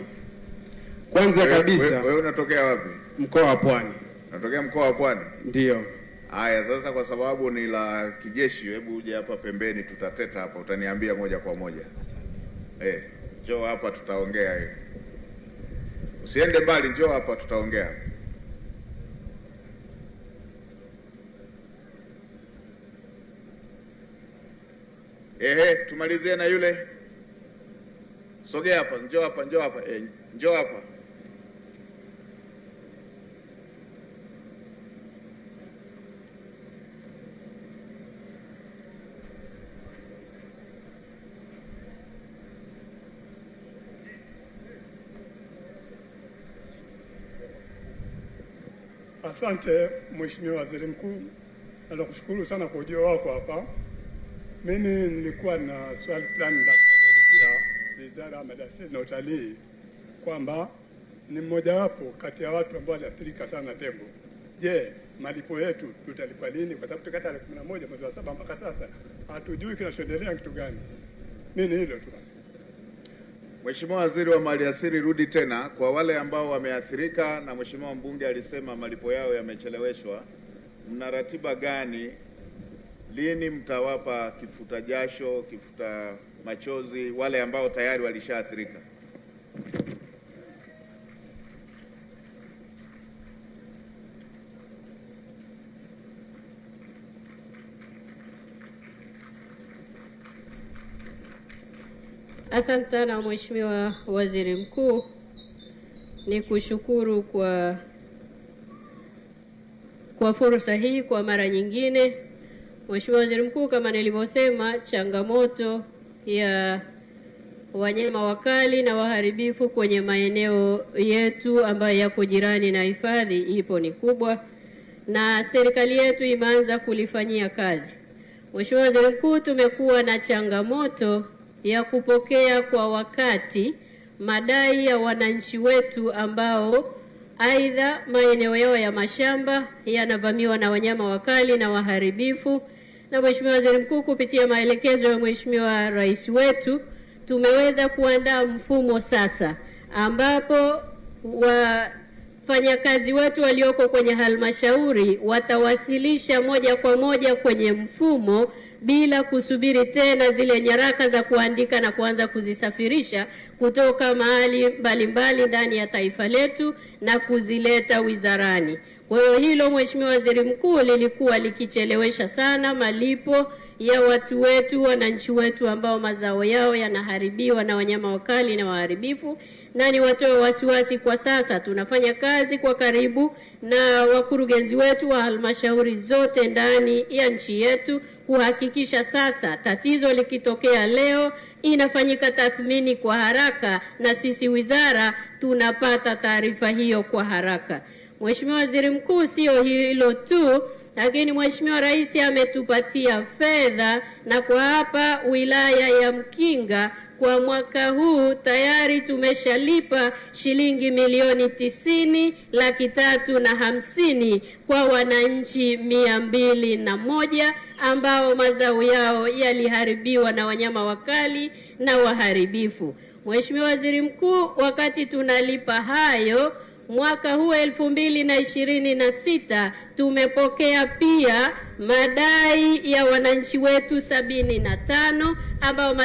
Kwanza kabisa, wewe unatokea wapi? Mkoa wa Pwani. Unatokea mkoa wa Pwani? Ndio. Haya, sasa kwa sababu ni la kijeshi, hebu uje hapa pembeni, tutateta hapa, utaniambia moja kwa moja. Njoo hapa tutaongea. Usiende mbali, njoo hapa tutaongea. Tumalizie na yule. Sogea hapa, njoo hapa, njoo hapa. Njoo hapa. Asante Mheshimiwa Waziri Mkuu, na nakushukuru sana kwa ujio wako hapa. Mimi nilikuwa na swali fulani la kuulizia Wizara ya Maliasili na Utalii kwamba ni mmojawapo kati ya watu ambao waliathirika sana na tembo. Je, malipo yetu tutalipa lini? Kwa sababu tukata 11 mwezi wa 7 mpaka sasa hatujui kinachoendelea kitu gani. Mimi hilo tu basi. Mheshimiwa Waziri wa Maliasili, rudi tena kwa wale ambao wameathirika na Mheshimiwa mbunge alisema malipo yao yamecheleweshwa. Mna ratiba gani? Lini mtawapa kifuta jasho, kifuta machozi wale ambao tayari walishaathirika? Asante sana Mheshimiwa Waziri Mkuu. Ni kushukuru kwa fursa hii kwa mara nyingine. Mheshimiwa Waziri Mkuu, kama nilivyosema, changamoto ya wanyama wakali na waharibifu kwenye maeneo yetu ambayo yako jirani na hifadhi ipo ni kubwa, na serikali yetu imeanza kulifanyia kazi. Mheshimiwa Waziri Mkuu, tumekuwa na changamoto ya kupokea kwa wakati madai ya wananchi wetu ambao aidha maeneo yao ya mashamba yanavamiwa na wanyama wakali na waharibifu. Na Mheshimiwa Waziri Mkuu, kupitia maelekezo ya Mheshimiwa Rais wetu, tumeweza kuandaa mfumo sasa ambapo wafanyakazi wetu walioko kwenye halmashauri watawasilisha moja kwa moja kwenye mfumo bila kusubiri tena zile nyaraka za kuandika na kuanza kuzisafirisha kutoka mahali mbalimbali ndani ya taifa letu na kuzileta wizarani. Kwa hiyo hilo Mheshimiwa Waziri Mkuu lilikuwa likichelewesha sana malipo ya watu wetu, wananchi wetu ambao mazao yao yanaharibiwa na wanyama wakali na waharibifu. Na ni watoe wasiwasi, kwa sasa tunafanya kazi kwa karibu na wakurugenzi wetu wa halmashauri zote ndani ya nchi yetu kuhakikisha sasa tatizo likitokea leo inafanyika tathmini kwa haraka na sisi wizara tunapata taarifa hiyo kwa haraka. Mheshimiwa Waziri Mkuu, sio hilo tu, lakini Mheshimiwa Rais ametupatia fedha, na kwa hapa wilaya ya Mkinga kwa mwaka huu tayari tumeshalipa shilingi milioni 90,350,000 kwa wananchi 201 ambao mazao yao yaliharibiwa na wanyama wakali na waharibifu. Mheshimiwa Waziri Mkuu, wakati tunalipa hayo, mwaka huu 2026 tumepokea pia madai ya wananchi wetu 75 ambao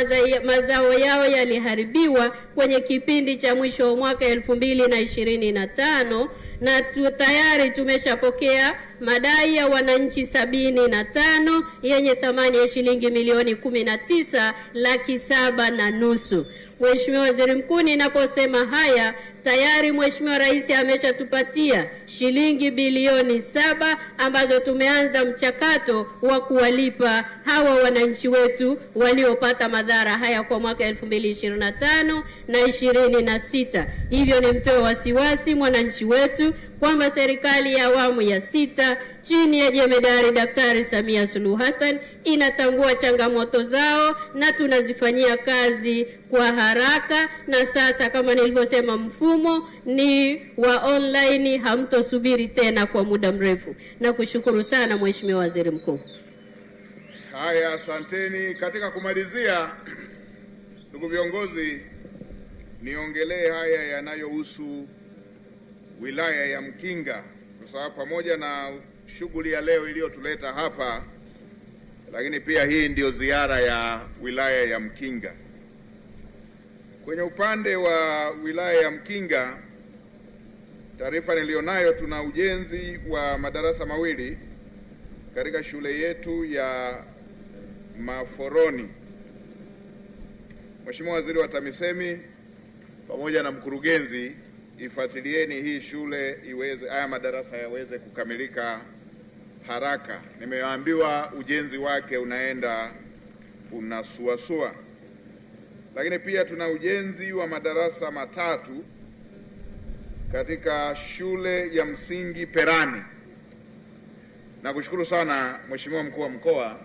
mazao yao yaliharibiwa kwenye kipindi cha mwisho wa mwaka 2025, na tayari tumeshapokea madai ya wananchi 75 yenye thamani ya shilingi milioni 19,750,000. Mheshimiwa Waziri Mkuu, ninaposema haya tayari Mheshimiwa Rais ameshatupatia shilingi bilioni 7 ambazo tumeanza mchakato wa kuwalipa hawa wananchi wetu waliopata madhara haya kwa mwaka 2025 na 26. Hivyo nimtoe wasiwasi mwananchi wetu kwamba serikali ya awamu ya 6 chini ya Jemedari Daktari Samia Suluhu Hassan inatambua changamoto zao na tunazifanyia kazi kwa haraka. Na sasa kama nilivyosema, mfumo ni wa online, hamtosubiri tena kwa muda mrefu. Na kushukuru sana Mheshimiwa Waziri Mkuu. Haya, asanteni. Katika kumalizia, ndugu viongozi, niongelee haya yanayohusu wilaya ya Mkinga, kwa sababu pamoja na shughuli ya leo iliyotuleta hapa, lakini pia hii ndio ziara ya wilaya ya Mkinga. Kwenye upande wa wilaya ya Mkinga, taarifa nilionayo, tuna ujenzi wa madarasa mawili katika shule yetu ya Maforoni. Mheshimiwa Waziri wa TAMISEMI pamoja na mkurugenzi, ifuatilieni hii shule haya madarasa yaweze kukamilika haraka. Nimeambiwa ujenzi wake unasuasua. Lakini pia tuna ujenzi wa madarasa matatu katika shule ya msingi Perani. Nakushukuru sana Mheshimiwa Mkuu wa Mkoa,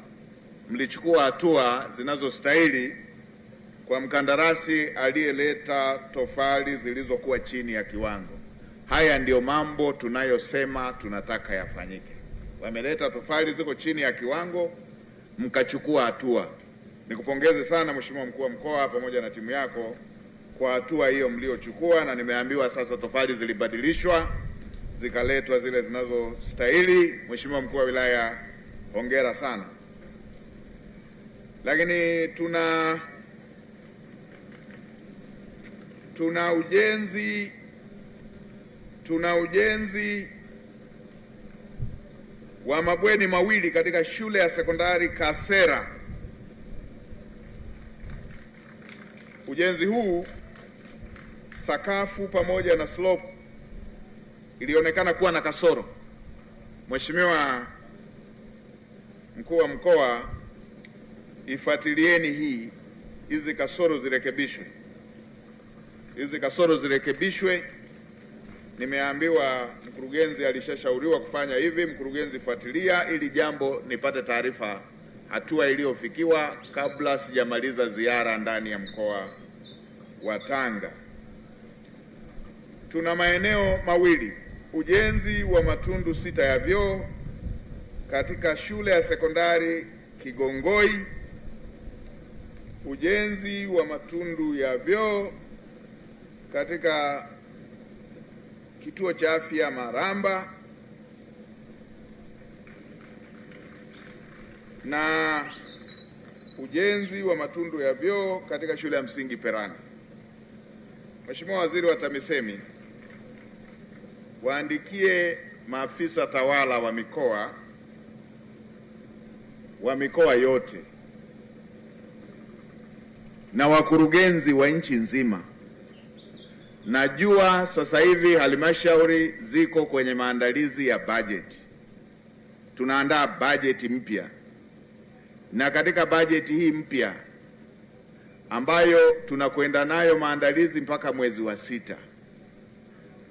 mlichukua hatua zinazostahili kwa mkandarasi aliyeleta tofali zilizokuwa chini ya kiwango. Haya ndiyo mambo tunayosema tunataka yafanyike. Wameleta tofali ziko chini ya kiwango, mkachukua hatua. Nikupongeze sana Mheshimiwa Mkuu wa Mkoa pamoja na timu yako kwa hatua hiyo mliochukua, na nimeambiwa sasa tofali zilibadilishwa zikaletwa zile zinazostahili. Mheshimiwa Mkuu wa Wilaya, hongera sana. Lakini tuna ujenzi wa mabweni mawili katika shule ya sekondari Kasera. Ujenzi huu, sakafu pamoja na slope ilionekana kuwa na kasoro. Mheshimiwa Mkuu wa Mkoa, ifuatilieni hizi kasoro zirekebishwe. Nimeambiwa mkurugenzi alishashauriwa kufanya hivi. Mkurugenzi, fuatilia ili jambo nipate taarifa hatua iliyofikiwa kabla sijamaliza ziara ndani ya mkoa wa Tanga. Tuna maeneo mawili: ujenzi wa matundu 6 ya vyoo katika shule ya sekondari Kigongoi, ujenzi wa matundu ya vyoo katika kituo cha afya Maramba, na ujenzi wa matundu ya vyoo katika shule ya msingi Perani. Mheshimiwa Waziri wa TAMISEMI, waandikie maafisa tawala wa mikoa yote na wakurugenzi wa nchi nzima. Najua sasa hivi halmashauri ziko kwenye maandalizi ya bajeti. Tunaandaa bajeti mpya, na katika bajeti hii mpya ambayo tunakwenda nayo maandalizi mpaka mwezi wa 6,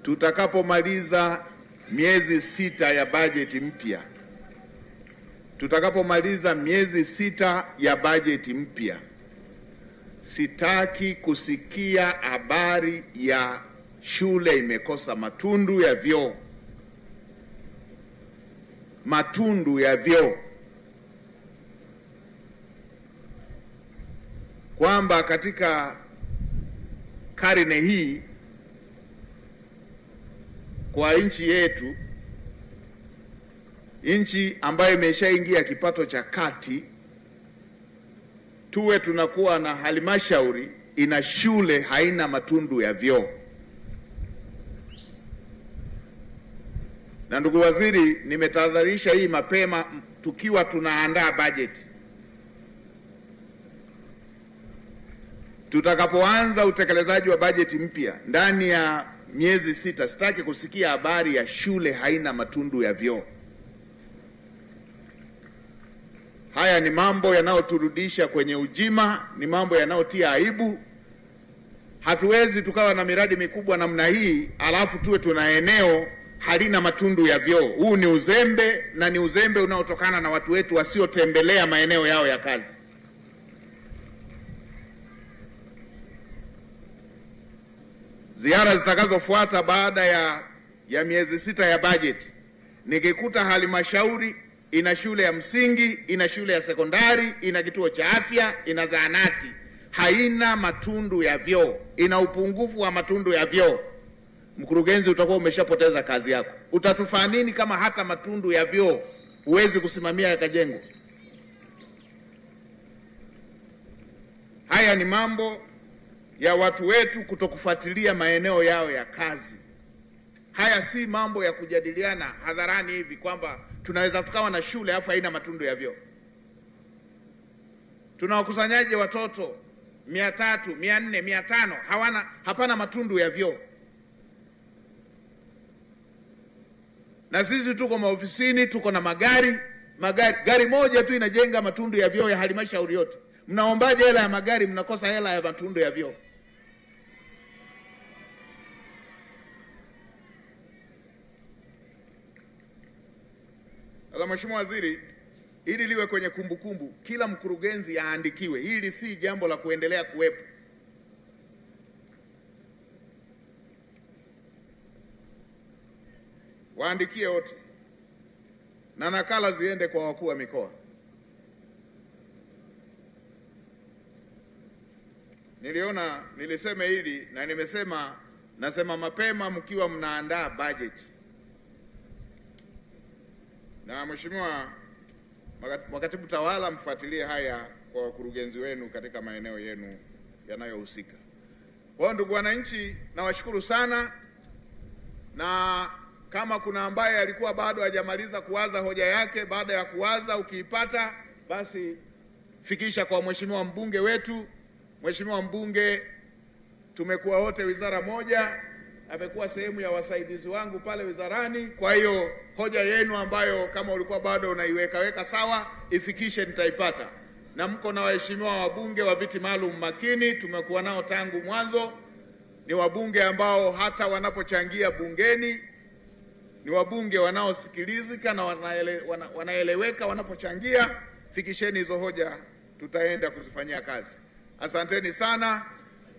tutakapomaliza miezi 6 ya bajeti mpya, sitaki kusikia habari ya shule imekosa matundu ya vyoo. Kwamba katika karne hii kwa nchi yetu, nchi ambayo imeshaingia kipato cha kati, tuwe tunakuwa na halmashauri ina shule haina matundu ya vyoo. Na ndugu waziri, nimetahadharisha hii mapema tukiwa tunaandaa bajeti. Tutakapoanza utekelezaji wa bajeti mpya ndani ya miezi 6, sitaki kusikia habari ya shule haina matundu ya vyoo. Haya ni mambo yanayoturudisha kwenye ujima, ni mambo yanayotia aibu. Hatuwezi tukawa na miradi mikubwa namna hii alafu tuwe tuna eneo halina matundu ya vyoo. Huu ni uzembe, na ni uzembe unaotokana na watu wetu wasiotembelea maeneo yao ya kazi. Ziara zitakazofuata baada ya miezi 6 ya bajeti, nikikuta halmashauri ina shule ya msingi, ina shule ya sekondari, ina kituo cha afya, ina zahanati, haina matundu ya vyoo, ina upungufu wa matundu ya vyoo, mkurugenzi, utakuwa umeshapoteza kazi yako. Utatufaa nini kama hata matundu ya vyoo huwezi kusimamia yakajengwa? Haya ni mambo ya watu wetu kutokufuatilia maeneo yao ya kazi. Haya si mambo ya kujadiliana hadharani hivi kwamba tunaweza tukawa na shule afu haina matundu ya vyoo. Tunawakusanyaje watoto 300, 400, 500 hapana matundu ya vyoo? Na sisi tuko maofisini, tuko na gari moja tu inajenga matundu ya vyoo ya halmashauri yote. Mnaombaje hela ya magari, mnakosa hela ya matundu ya vyoo? Sasa Mheshimiwa Waziri, ili liwe kwenye kumbukumbu, kila mkurugenzi aandikiwe. Hili si jambo la kuendelea kuwepo. Waandikie wote na nakala ziende kwa wakuu wa mikoa. Nilisema hili na nasema mapema mkiwa mnaandaa budget. Na Mheshimiwa Makatibu Tawala, mfuatilie haya kwa wakurugenzi wenu katika maeneo yenu yanayohusika. Kwa ndugu wananchi, nawashukuru sana, na kama kuna ambaye alikuwa bado hajamaliza kuwaza hoja yake, baada ya kuwaza ukiipata, basi fikisha kwa mheshimiwa mbunge wetu. Mheshimiwa mbunge, tumekuwa wote wizara moja, amekuwa sehemu ya wasaidizi wangu pale wizarani. Kwa hiyo hoja yenu ambayo kama ulikuwa bado unaiweka sawa, ifikishe, nitaipata. Na mko na waheshimiwa wabunge wa viti maalum makini, tumekuwa nao tangu mwanzo. Ni wabunge ambao hata wanapochangia bungeni ni wabunge wanaosikilizika na wanaeleweka wanapochangia. Fikisheni hizo hoja, tutaenda kuzifanyia kazi. Asanteni sana,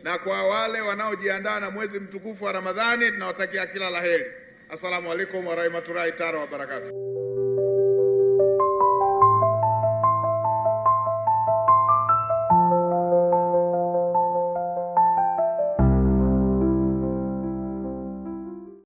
na kwa wale wanaojiandaa na mwezi mtukufu wa Ramadhani, tunawatakia kila laheri. Assalamu alaikum warahmatullahi taala wabarakatuh.